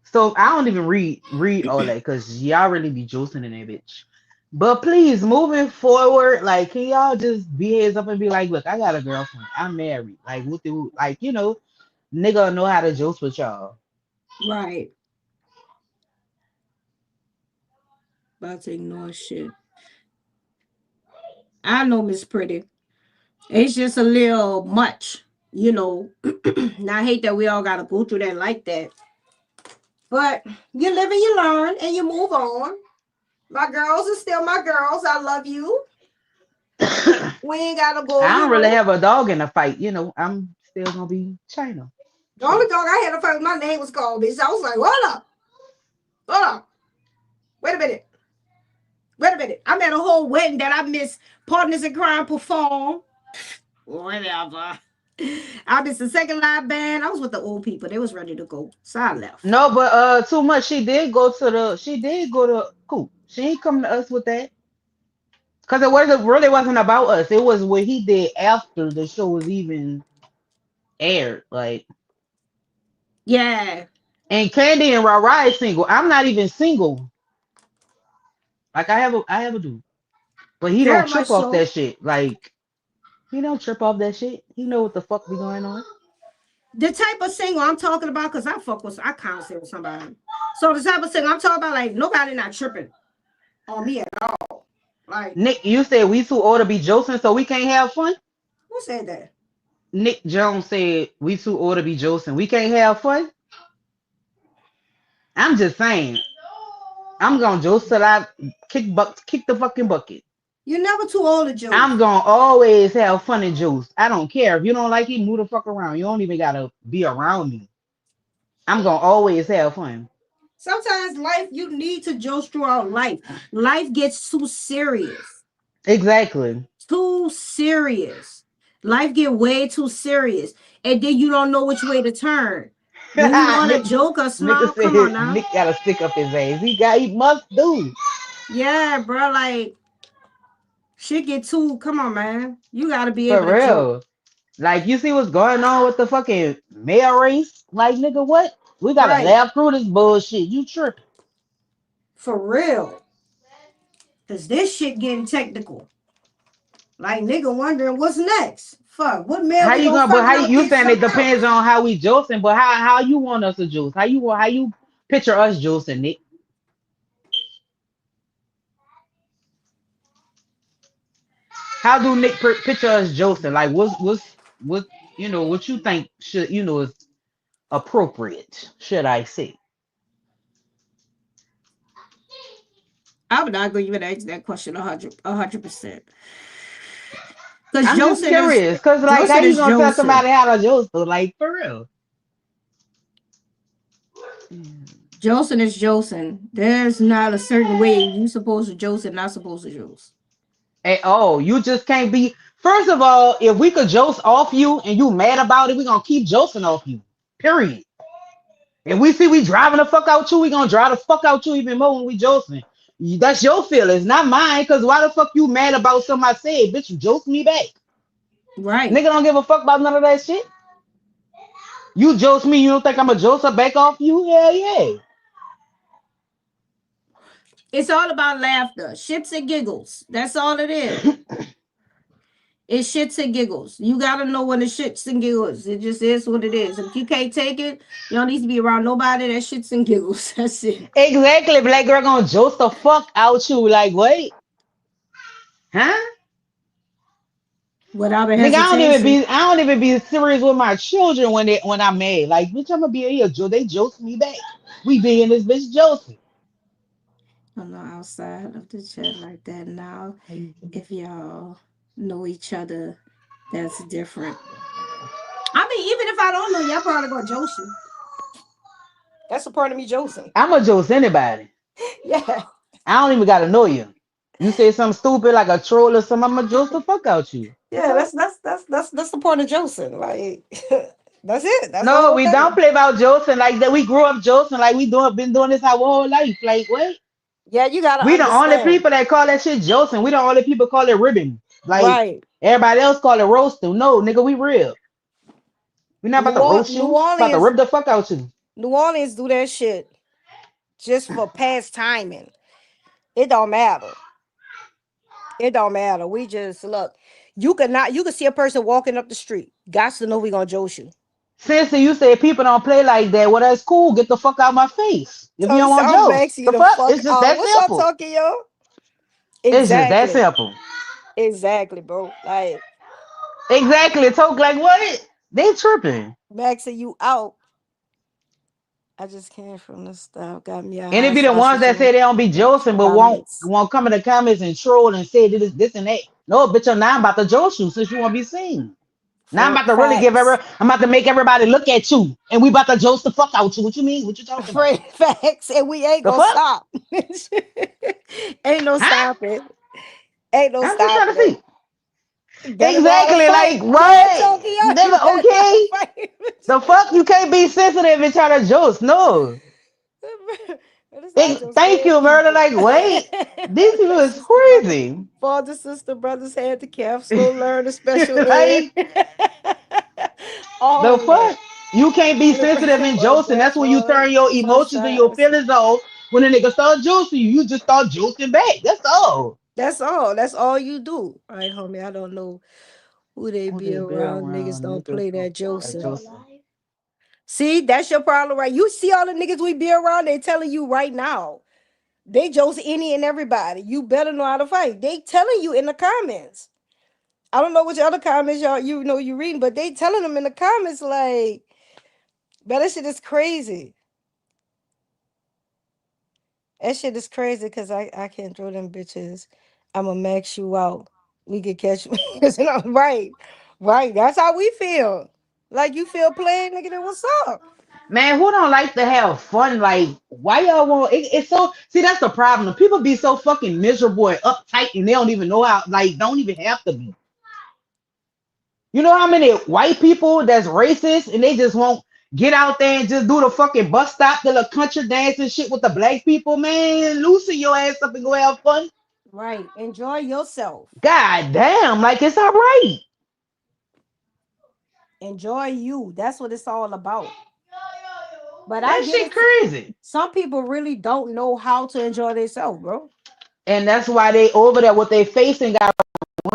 So I don't even read all that because y'all really be juicing in that bitch. But please, moving forward, like, can y'all just be heads up and be like, look, I got a girlfriend. I'm married. Like, what the like, nigga know how to juice with y'all. Right. About to ignore shit. I know Miss Pretty. It's just a little much, you know. And I hate that we all gotta go through that like that. But you live and you learn and you move on. My girls are still my girls. I love you. I We ain't gotta go, don't really have a dog in a fight. I'm still gonna be China. The only Shit. dog I had to fight with, my name was called, bitch. I was like, hold up. Hold up. Wait a minute. Wait a minute. I'm at a whole wedding that I missed Partners in Crime perform. Whatever. I missed the second live band. I was with the old people. They was ready to go. So I left. No, but too much. She did go to Coop. She ain't come to us with that. Cause it wasn't about us. It was what he did after the show was even aired. Like, Yeah. and Candy and Rara is single. I'm not even single. Like, I have a dude, but he don't Very much trip off so. that shit. Like, he don't trip off that shit. He know what the fuck be going on. The type of single I'm talking about, because I conversate with somebody. So the type of single I'm talking about, like, nobody not tripping on me at all. Like, Nick, you said we too old to be josing, so we can't have fun. who said that? Nick Jones said we too old to be josing. We can't have fun. I'm just saying. I'm gonna joke till I kick the fucking bucket. You're never too old to joke. I'm gonna always have fun and juice. I don't care if you don't like it, move the fuck around. You don't even gotta be around me. I'm gonna always have fun. Sometimes life, you need to joke throughout life. Life gets too serious. Exactly. Too serious. Life get way too serious. And then you don't know which way to turn. When you want to Nick, joke or nigga smile, come on said now. Nick gotta stick up his ass. He must do. Yeah, bro. Like, shit get too, come on, man. You got to be For able to joke. real. Like, you see what's going on with the fucking mail race? Like, nigga, what? We gotta Right. laugh through this bullshit. You tripping. For real. Because this shit getting technical. Like, nigga wondering what's next. Fuck, what mail How we you gonna gonna? But find how out you get saying sent it out? depends on how we juicing? But how you want us to juice? How you picture us juicing, Nick? How do Nick picture us juicing? Like, what? What you think should, is appropriate, should I say. I would not go even ask that question 100%. Because I'm just curious, because like how you gonna tell Joseph. somebody how to Joseph? Like for real. Joseph is Joseph. There's not a certain way you supposed to Joseph, not supposed to Joseph. Hey, oh, you just can't be. First of all, if we could joke off you and you mad about it, we gonna keep joking off you. Period. If we see we driving the fuck out you, we gonna drive the fuck out you even more when we joking. That's your feelings, not mine. Cause why the fuck you mad about something I said? Bitch, you joke me back. Right. Nigga don't give a fuck about none of that shit. You joke me, you don't think I'm a joker back off you? Hell yeah. It's all about laughter. Shits and giggles. That's all it is. It's shits and giggles. You gotta know when it's shits and giggles. It just is what it is. If you can't take it, you don't need to be around nobody that shits and giggles. That's it. Exactly, black girl gonna joke the fuck out you. Like, wait, huh? Without a Nigga, hesitation. I don't even be serious with my children when I'm mad. Like, bitch, I'm gonna be here. They joke me back. We be in this bitch joking. I'm not outside of the chat like that now. If y'all know each other, that's different. I mean, even if I don't know, y'all probably gonna Joseph. That's a part of me, Joseph. I'm gonna joke anybody. Yeah. I don't even gotta know you. You say something stupid like a troll or something, I'm gonna joke the fuck out you. The Yeah, fuck? that's the point of Joseph. Like that's it. That's the No, whole we don't thing. play about joking like that. We grew up joking like been doing this our whole life. Like what? Yeah, you gotta We the only understand. people that call that shit joking. We the only people call it ribbon. Like Right. everybody else call it roasting. No, nigga, we real. We not about to roast New you. About to Orleans, rip the fuck out you. New Orleans do that shit just for past timing. It don't matter. It don't matter. We just look. You can see a person walking up the street. Got to know we gonna joke you. Since you say people don't play like that, well that's cool. Get the fuck out my face. If you So don't want I'm jokes. maxing you The the fuck? fuck It's just out. that What y'all simple. talking, yo? It's just that Exactly. simple. Exactly, bro. Like Exactly. Talk like what? They tripping. maxing you out. I just came from the stuff. Got me a And it hot be the ones sausage that and say they don't be joking but won't salads. won't come in the comments and troll and say this and that. No, bitch, I'm now about to joke you since you want to be seen. Now I'm For about to really facts. I'm about to make everybody look at you. And we about to joke the fuck out you. What you mean? What you talking about? For facts. And we ain't The gonna fuck? stop. Ain't no Huh? stopping. Ain't no I'm just trying stopping to see. it. Better know how to Exactly. Like fight. Go ahead, what? Tokyo. Never You better know how to okay. fight. The fuck? You can't be sensitive and try to joke. No. But it's not just Thank scared you, murder. people. Like, wait. These people Okay, is sister, brother. crazy. Father, sister, brothers, handicap, slow learner, special ed. Like, All the of that. fuck? You can't be sensitive and Well, jokes, and that's when you grandpa, turn your emotions and your sunshine. feelings off. When a nigga start joking you, you just start joking back. That's all. That's all. That's all you do. All right, homie. I don't know who they Who be they be around. Niggas around? don't Niggas play don't that like Joseph. joking. See, that's your problem, right? You see all the niggas we be around, they telling you right now. They Joseph any and everybody. You better know how to fight. They telling you in the comments. I don't know which other comments y'all you reading, but they telling them in the comments like, but that shit is crazy. That shit is crazy because I can't throw them bitches. I'ma max you out. We could catch me. Right. Right. That's how we feel. Like you feel playing, nigga, then what's up? Man, who don't like to have fun? Like, why y'all want it's so see that's the problem. People be so fucking miserable and uptight and they don't even know how, like, don't even have to be. You know how many white people that's racist and they just won't get out there and just do the fucking bus stop, the little country dance and shit with the black people, man. Loosen your ass up and go have fun. Right. Enjoy yourself. God damn, like it's all right. Enjoy you. That's what it's all about. But I That get shit it. crazy. Some people really don't know how to enjoy themselves, bro. And that's why they over there with their facing got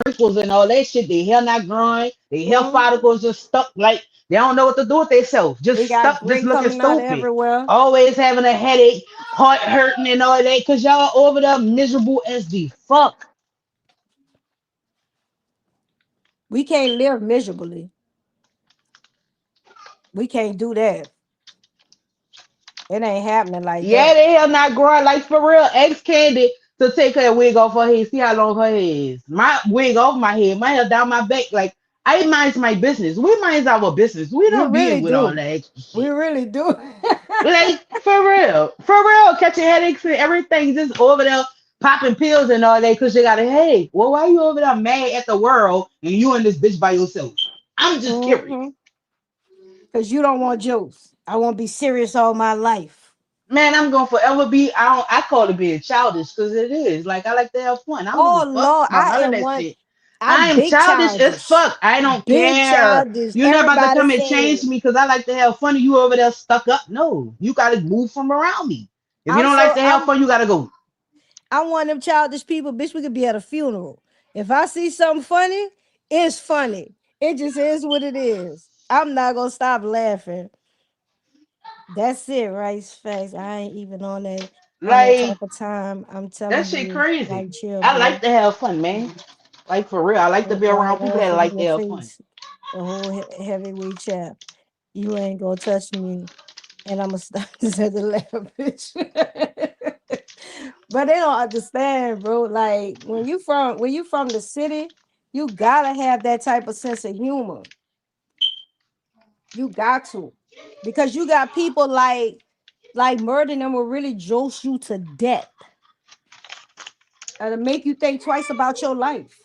wrinkles and all that shit. Their hair not growing. Their hair Mhm. follicles just stuck. Like they don't know what to do with themselves. They Just got stuck, just gray looking coming out stupid. everywhere. Always having a headache, heart hurting and all that. Cause y'all over there miserable as the fuck. We can't live miserably. We can't do that. It ain't happening like Yeah, that. the hell not growing like for real. Ex Candy to take her wig off her head. See how long her hair is. My wig off my head, my hair down my back. Like I mind my business. We mind our business. We We don't be really in with all do. that extra We shit. really do. Like for real, catching headaches and everything, just over there popping pills and all that because you got a headache. Well, why you over there mad at the world and you and this bitch by yourself? I'm just curious. Hmm. Because you don't want jokes. I won't be serious all my life. Man, I'm gonna forever be. I call it being childish because it is. Like I like to have fun. I don't give Oh a fuck Lord, about I none of am that one. shit. I I'm am big childish as childish. fuck. I don't Big care. childish. You're not about to Everybody come and say change me because I like to have fun and you over there stuck up. No, you gotta move from around me. If you I'm don't like so to have I'm fun, you gotta go. I'm one of them childish people. Bitch, we could be at a funeral. If I see something funny, it's funny. It just is what it is. I'm not gonna stop laughing. That's it, right? It's facts. I ain't even on that type Like of time. I'm that telling shit you, crazy. like chill, I like bro. to have fun, man. Like for real, I like to Don't be start around people that laughing in like to your have fun. face. The whole heavyweight chap. You ain't gonna touch me, and I'm gonna stop this at the laugh, bitch. But they don't understand, bro. Like when you from the city, you gotta have that type of sense of humor. You got to, because you got people like murder them will really jolt you to death and to make you think twice about your life.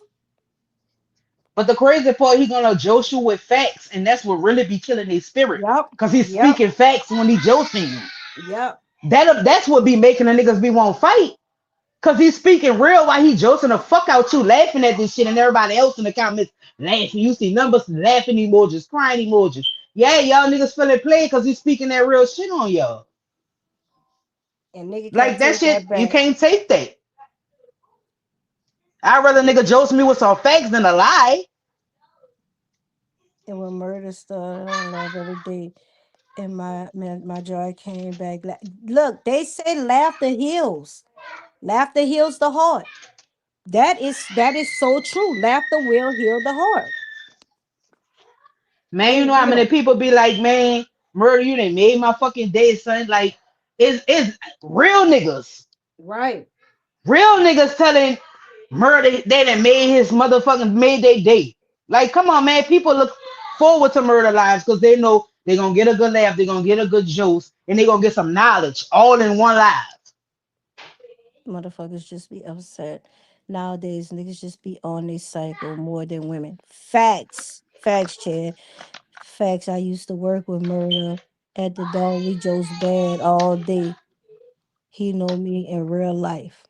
But the crazy part, he gonna jolt you with facts, and that's what really be killing his spirit. Yep, Cause he's yep, speaking facts when he jolting you. yep. That's what be making the niggas be won't fight. Cause he's speaking real while he jolting the fuck out you, laughing at this shit, and everybody else in the comments laughing. You see numbers, laughing emojis, crying emojis. Yeah, y'all niggas feeling played cause he's speaking that real shit on y'all. And nigga can't Like that take shit, that you back. can't take that. I'd rather nigga jokes me with some facts than a lie. And when murder started, I laugh every day. And my joy came back. Look, they say laughter heals. Laughter heals the heart. That is so true. Laughter will heal the heart. Man, you It know how many will. people be like, man, murder you done made my fucking day, son. Like, it's real niggas. Right. Real niggas telling murder they done made his motherfucking made their day. Like, come on, man. People look forward to murder lives because they know they're gonna get a good laugh, they're gonna get a good juice, and they're gonna get some knowledge all in one life. Motherfuckers just be upset. Nowadays, niggas just be on this cycle more than women. Facts. Facts, Chad. Facts. I used to work with murder at the dog. We Joe's bad all day. He know me in real life.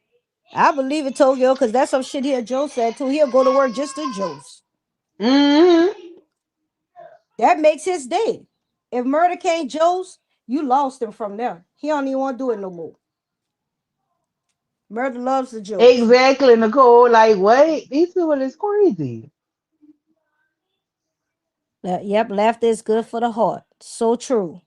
I believe it, Tokyo, because that's some shit here Joe said too. He'll go to work just to Joe's. Hmm. That makes his day. If murder can't Joe's, you lost him from there. He don't even want to do it no more. Murder loves the Joe's. Exactly, Nicole. Like, wait, these people is crazy. Yep, laughter is good for the heart. So true.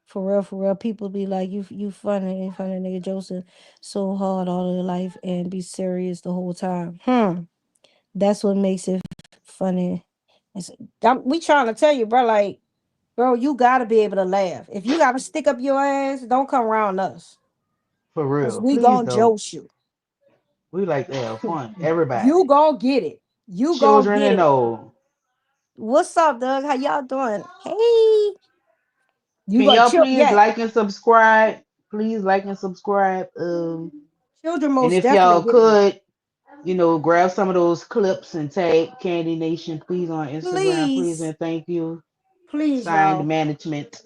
For real. People be like, you funny nigga Joseph so hard all their life and be serious the whole time. That's what makes it funny. It's, we trying to tell you, bro, like, bro, you gotta be able to laugh. If you gotta stick up your ass, don't come around us. For Cause real. we Please gonna don't. jolt you. We like to have fun. Everybody. You gonna get it. You gonna Children get and it. old. What's up, Doug? How y'all doing? Hey, you Can got y'all please yeah. like and subscribe? Please like and subscribe. Children And most if definitely y'all getting it. could, grab some of those clips and tag Candy Nation, please, on Instagram, please, Please, and thank you. please, Signed y'all. management.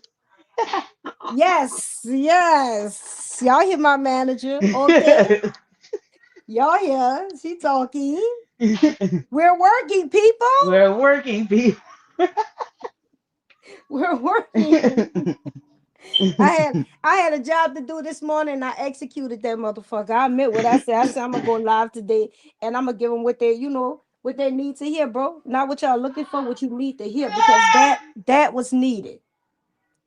Yes, yes. Y'all hear my manager. Okay. Y'all hear. She talking. We're working, people. We're working people. We're working. I had a job to do this morning and I executed that motherfucker. I admit what I said. I said I'm gonna go live today and I'm gonna give them what what they need to hear, bro. Not what y'all looking for, what you need to hear, because that was needed.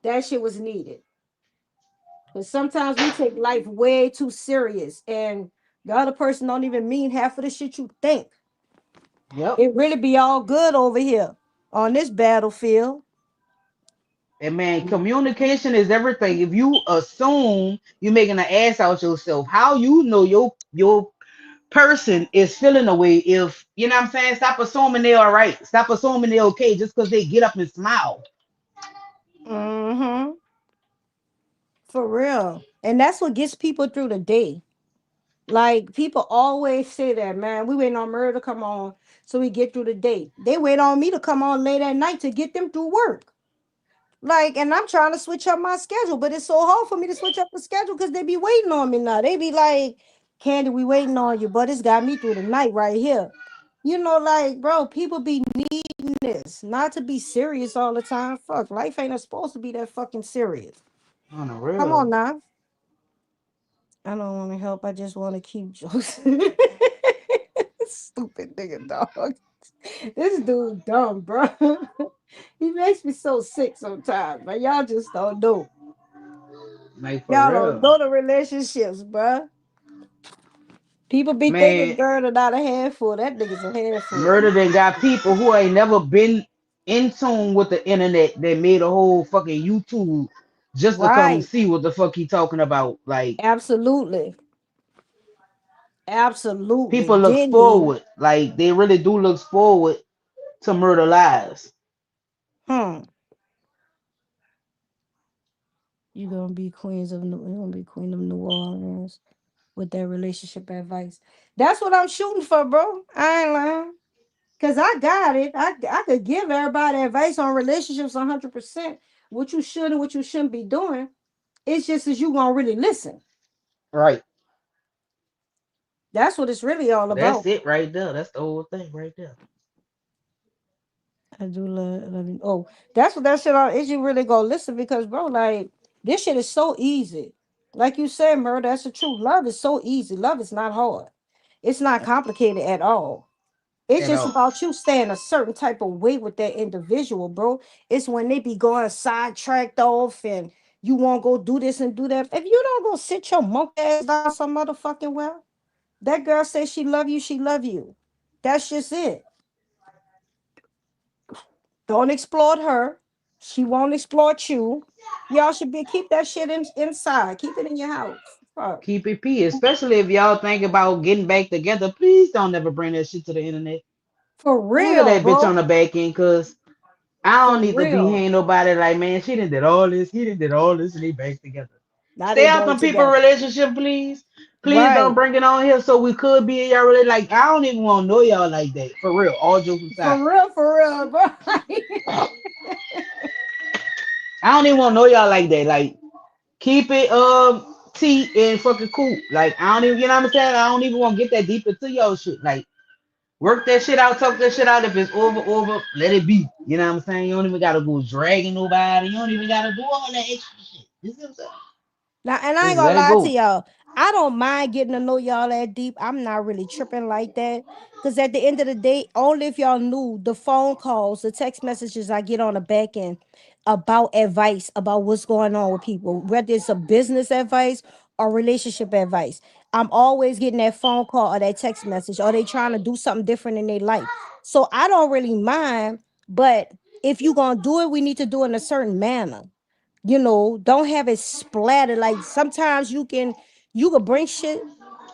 That shit was needed. Because sometimes we take life way too serious and the other person don't even mean half of the shit you think. Yep. It really be all good over here on this battlefield. And man, communication is everything. If you assume you're making an ass out yourself, how you know your person is feeling the way? If you know what I'm saying, stop assuming they're all right. Stop assuming they're okay just because they get up and smile. Mm-hmm. For real. And that's what gets people through the day. Like people always say that, man, we waiting on Murder to come on so we get through the day. They wait on me to come on late at night to get them through work. Like, and I'm trying to switch up my schedule, but it's so hard for me to switch up the schedule because they be waiting on me now. They be like, Candy, we waiting on you, but it's got me through the night right here. You know, like, bro, people be needing this, not to be serious all the time. Fuck, life ain't supposed to be that fucking serious. On the Come on real. now. I don't want to help. I just want to keep jokes. Stupid nigga, dog. This dude dumb, bro. He makes me so sick sometimes, but y'all just don't know. Like for Y'all don't real. know the relationships, bro. People be thinking Man, girl are not a handful. That nigga's a handful. murder they got people who ain't never been in tune with the internet that made a whole fucking YouTube just to come Right. see what the fuck he talking about. Like Absolutely. Absolutely. people look Denny. forward. Like they really do look forward to murder lives. Hmm. You gonna be queen of New Orleans with that relationship advice. That's what I'm shooting for, bro. I ain't lying. Cause I got it. I could give everybody advice on relationships 100%. What you should and what you shouldn't be doing. It's just as you gonna really listen. Right. That's what it's really all That's about. it right there. That's the whole thing right there. I do love you. Oh, that's what that shit all is. You really go listen because, bro, like this shit is so easy. Like you said, Murder, that's the truth. Love is so easy. Love is not hard. It's not complicated at all. It's At just all. about you staying a certain type of way with that individual, bro. It's when they be going sidetracked off and you won't go do this and do that. If you don't go sit your monkey ass down some motherfucking well, that girl says she love you, she love you. That's just it. Don't exploit her. She won't exploit you. Y'all should be keep that shit inside. Keep it in your house. Fuck. Keep it P, especially if y'all think about getting back together. Please don't ever bring that shit to the internet. For Handle real, that bitch on bro. the back end, cause I For don't need to be real. hearing nobody like, man, she done did all this, he done did all this, and they back together. Now Stay they out back them people together. relationship, please. Please don't Right. bring it on here so we could be in y'all really like I don't even want to know y'all like that. For real. All jokes aside. For real, bro. I don't even want to know y'all like that. Like keep it T and fucking cool. Like I don't even you know what I'm saying? I don't even want to get that deep into y'all shit. Like work that shit out, talk that shit out. If it's over, let it be. You know what I'm saying? You don't even gotta go dragging nobody. You don't even gotta do all that extra shit. You see what I'm saying? Now, and I ain't Just gonna let it lie to go. y'all. I don't mind getting to know y'all that deep. I'm not really tripping like that. Cause at the end of the day, only if y'all knew the phone calls, the text messages I get on the back end about advice about what's going on with people, whether it's a business advice or relationship advice. I'm always getting that phone call or that text message, or they trying to do something different in their life. So I don't really mind, but if you gonna do it, we need to do it in a certain manner. Don't have it splattered. Like sometimes you can bring shit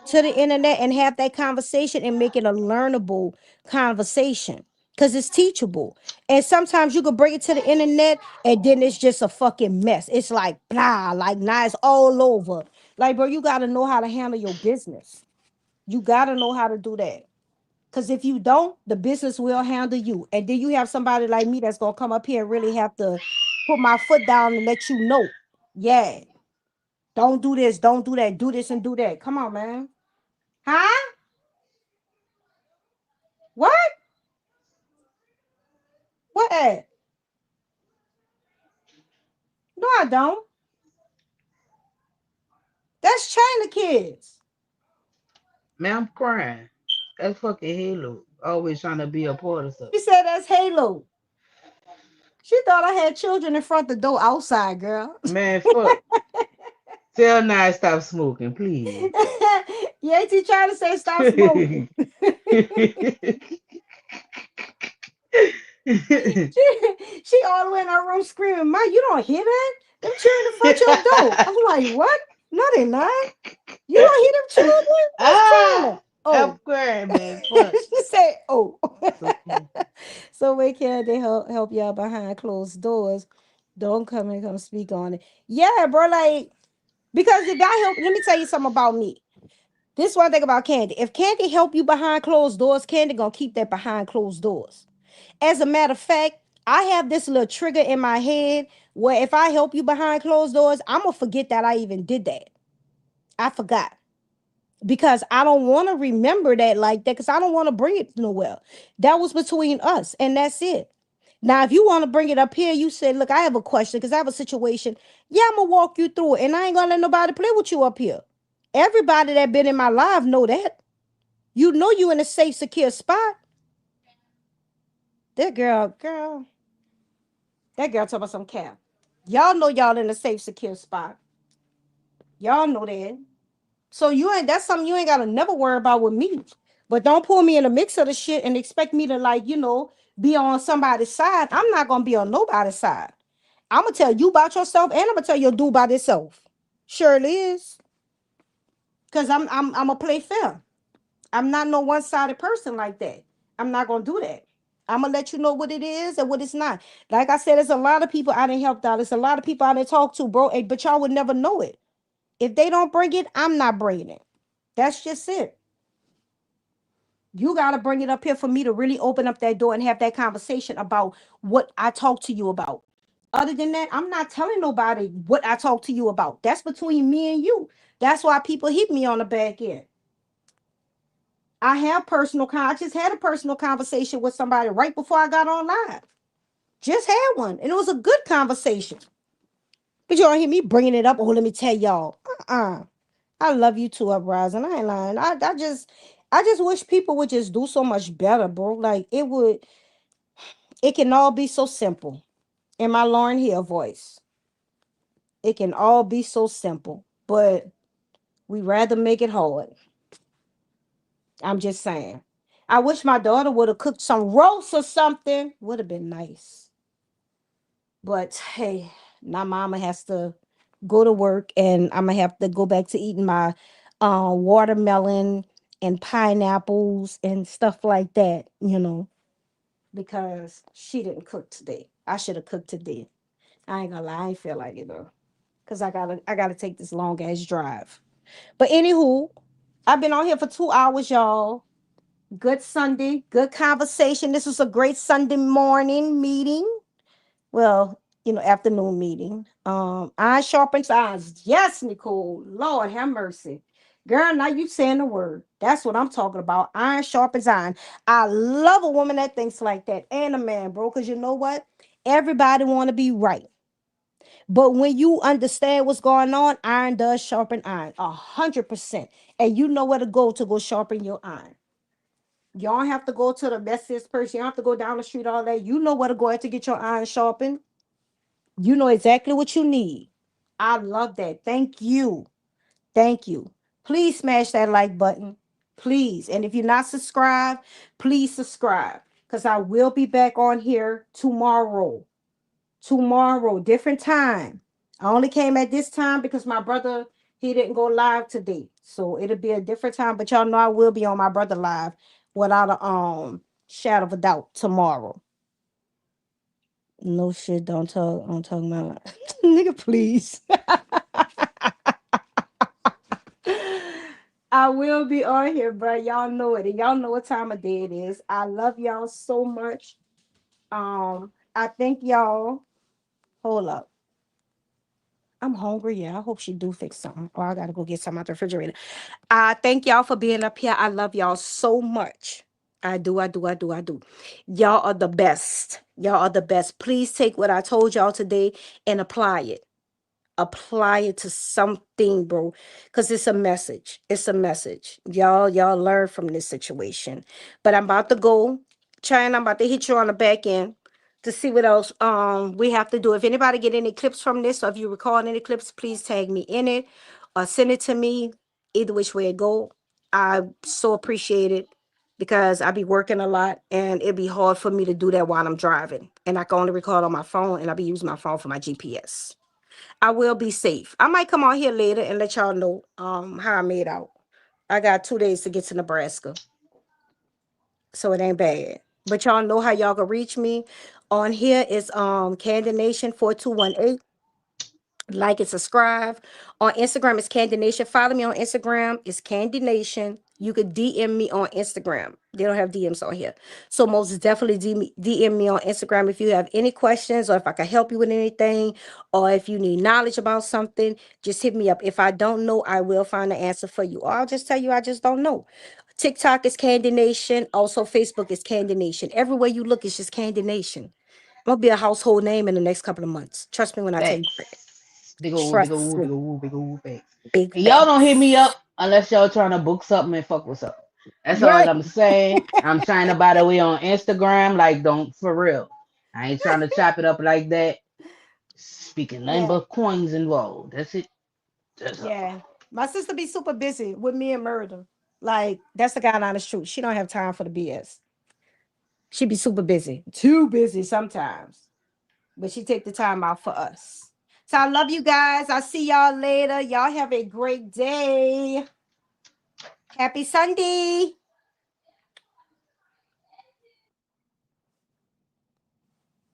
to the internet and have that conversation and make it a learnable conversation because it's teachable. And sometimes you can bring it to the internet and then it's just a fucking mess. It's like blah, like now it's all over. Like, bro, you gotta know how to handle your business. You gotta know how to do that. Because if you don't, the business will handle you. And then you have somebody like me that's going to come up here and really have to put my foot down and let you know. Yeah, don't do this, don't do that, do this and do that. Come on, man. Huh? What? What at? No, I don't. That's China kids. Man, I'm crying. That's fucking Halo. Always trying to be a part of something. She said that's Halo. She thought I had children in front the door outside, girl. Man, fuck. Tell Nye stop smoking, please. You ain't trying to say stop smoking. She all the way in her room screaming, "Ma, you don't hear that? Them children in front of your door." I'm like, "What? No, they not. You don't hear them children? Who's crying?" Ah, Oh, I'm crying, man. Fuck. she said, "Oh." So funny. So wait, can they help y'all behind closed doors? Don't come speak on it. Yeah, bro. Like, because if that help, let me tell you something about me. This is one thing about Candy. If Candy help you behind closed doors, Candy gonna keep that behind closed doors. As a matter of fact, I have this little trigger in my head where if I help you behind closed doors, I'm gonna forget that I even did that. I forgot because I don't want to remember that like that because I don't want to bring it nowhere. That was between us, and that's it. Now, if you want to bring it up here, you say, "Look, I have a question because I have a situation." Yeah, I'm gonna walk you through it, and I ain't gonna let nobody play with you up here. Everybody that been in my life know that. You know you in a safe, secure spot. That girl talking about some cap. Y'all know y'all in a safe, secure spot. Y'all know that. So you ain't that's something you ain't gotta never worry about with me. But don't pull me in the mix of the shit and expect me to like, be on somebody's side. I'm not gonna be on nobody's side. I'm gonna tell you about yourself and I'm gonna tell your dude about himself. Surely is. Cause I'm gonna play fair. I'm not no one-sided person like that. I'm not gonna do that. I'm gonna let you know what it is and what it's not. Like I said, there's a lot of people I didn't help out. There's a lot of people I didn't talk to, bro. But y'all would never know it. If they don't bring it, I'm not bringing it. That's just it. You gotta bring it up here for me to really open up that door and have that conversation about what I talk to you about. Other than that, I'm not telling nobody what I talk to you about. That's between me and you. That's why people hit me on the back end. I just had a personal conversation with somebody right before I got on live. Just had one, and it was a good conversation. But you don't hear me bringing it up. Oh, let me tell y'all. I love you too, Uprising. I ain't lying. I just wish people would just do so much better, bro. Like it can all be so simple. In my Lauren Hill voice, it can all be so simple, but we rather make it hard. I'm just saying. I wish my daughter would have cooked some roast or something. Would have been nice. But hey, now mama has to go to work and I'm gonna have to go back to eating my watermelon and pineapples and stuff like that, because she didn't cook today. I should have cooked today. I ain't gonna lie, I ain't feel like it though. Cause I gotta take this long ass drive. But anywho, I've been on here for 2 hours, y'all. Good Sunday, good conversation. This was a great Sunday morning meeting. Well, afternoon meeting. Iron sharpens irons. Yes, Nicole. Lord have mercy. Girl, now you saying the word. That's what I'm talking about. Iron sharpens iron. I love a woman that thinks like that. And a man, bro. Because you know what? Everybody want to be right. But when you understand what's going on, iron does sharpen iron. 100%. And you know where to go sharpen your iron. You don't have to go to the messiest person. You don't have to go down the street, all that. You know where to go to get your iron sharpened. You know exactly what you need. I love that. Thank you. Thank you. Please smash that like button. Please. And if you're not subscribed, please subscribe. Because I will be back on here tomorrow. Tomorrow, different time. I only came at this time because my brother, he didn't go live today. So it'll be a different time. But y'all know I will be on my brother live without a shadow of a doubt tomorrow. No shit, don't talk. I'm talking about nigga, please. I will be on here, bro. Y'all know it, and y'all know what time of day it is. I love y'all so much. I think y'all. Hold up. I'm hungry. Yeah, I hope she do fix something. Or I gotta go get some out the refrigerator. I thank y'all for being up here. I love y'all so much. I do, I do, I do, I do. Y'all are the best. Y'all are the best. Please take what I told y'all today and apply it. Apply it to something, bro, because it's a message. It's a message. Y'all learn from this situation. But I'm about to go. China, I'm about to hit you on the back end to see what else we have to do. If anybody get any clips from this, or if you record any clips, please tag me in it or send it to me. Either which way it go, I so appreciate it because I be working a lot and it'd be hard for me to do that while I'm driving. And I can only record on my phone and I'll be using my phone for my GPS. I will be safe. I might come on here later and let y'all know how I made out. I got 2 days to get to Nebraska. So it ain't bad. But y'all know how y'all can reach me. On here is Candy Nation 4218. Like and subscribe. On Instagram, it's Candy Nation. Follow me on Instagram. It's Candy Nation. You could DM me on Instagram. They don't have DMs on here. So most definitely DM me on Instagram if you have any questions or if I can help you with anything or if you need knowledge about something, just hit me up. If I don't know, I will find the answer for you. Or I'll just tell you I just don't know. TikTok is Candy Nation. Also, Facebook is Candy Nation. Everywhere you look, it's just Candy Nation. I'm going to be a household name in the next couple of months. Trust me when I tell you that. Facts. Big old, big Trust old, big me. old, big old facts. Big And y'all don't hit me up facts. unless y'all trying to book something and fuck with something. That's all Right. I'm saying. I'm trying to buy the way on Instagram. Like, don't for real. I ain't trying to chop it up like that. Speaking nothing Yeah. but coins involved. That's it. That's all. Yeah. My sister be super busy with me and murder. Like, that's the guy honest truth. She don't have time for the BS. She be super busy. Too busy sometimes. But she take the time out for us. So I love you guys. I'll see y'all later. Y'all have a great day. Happy Sunday.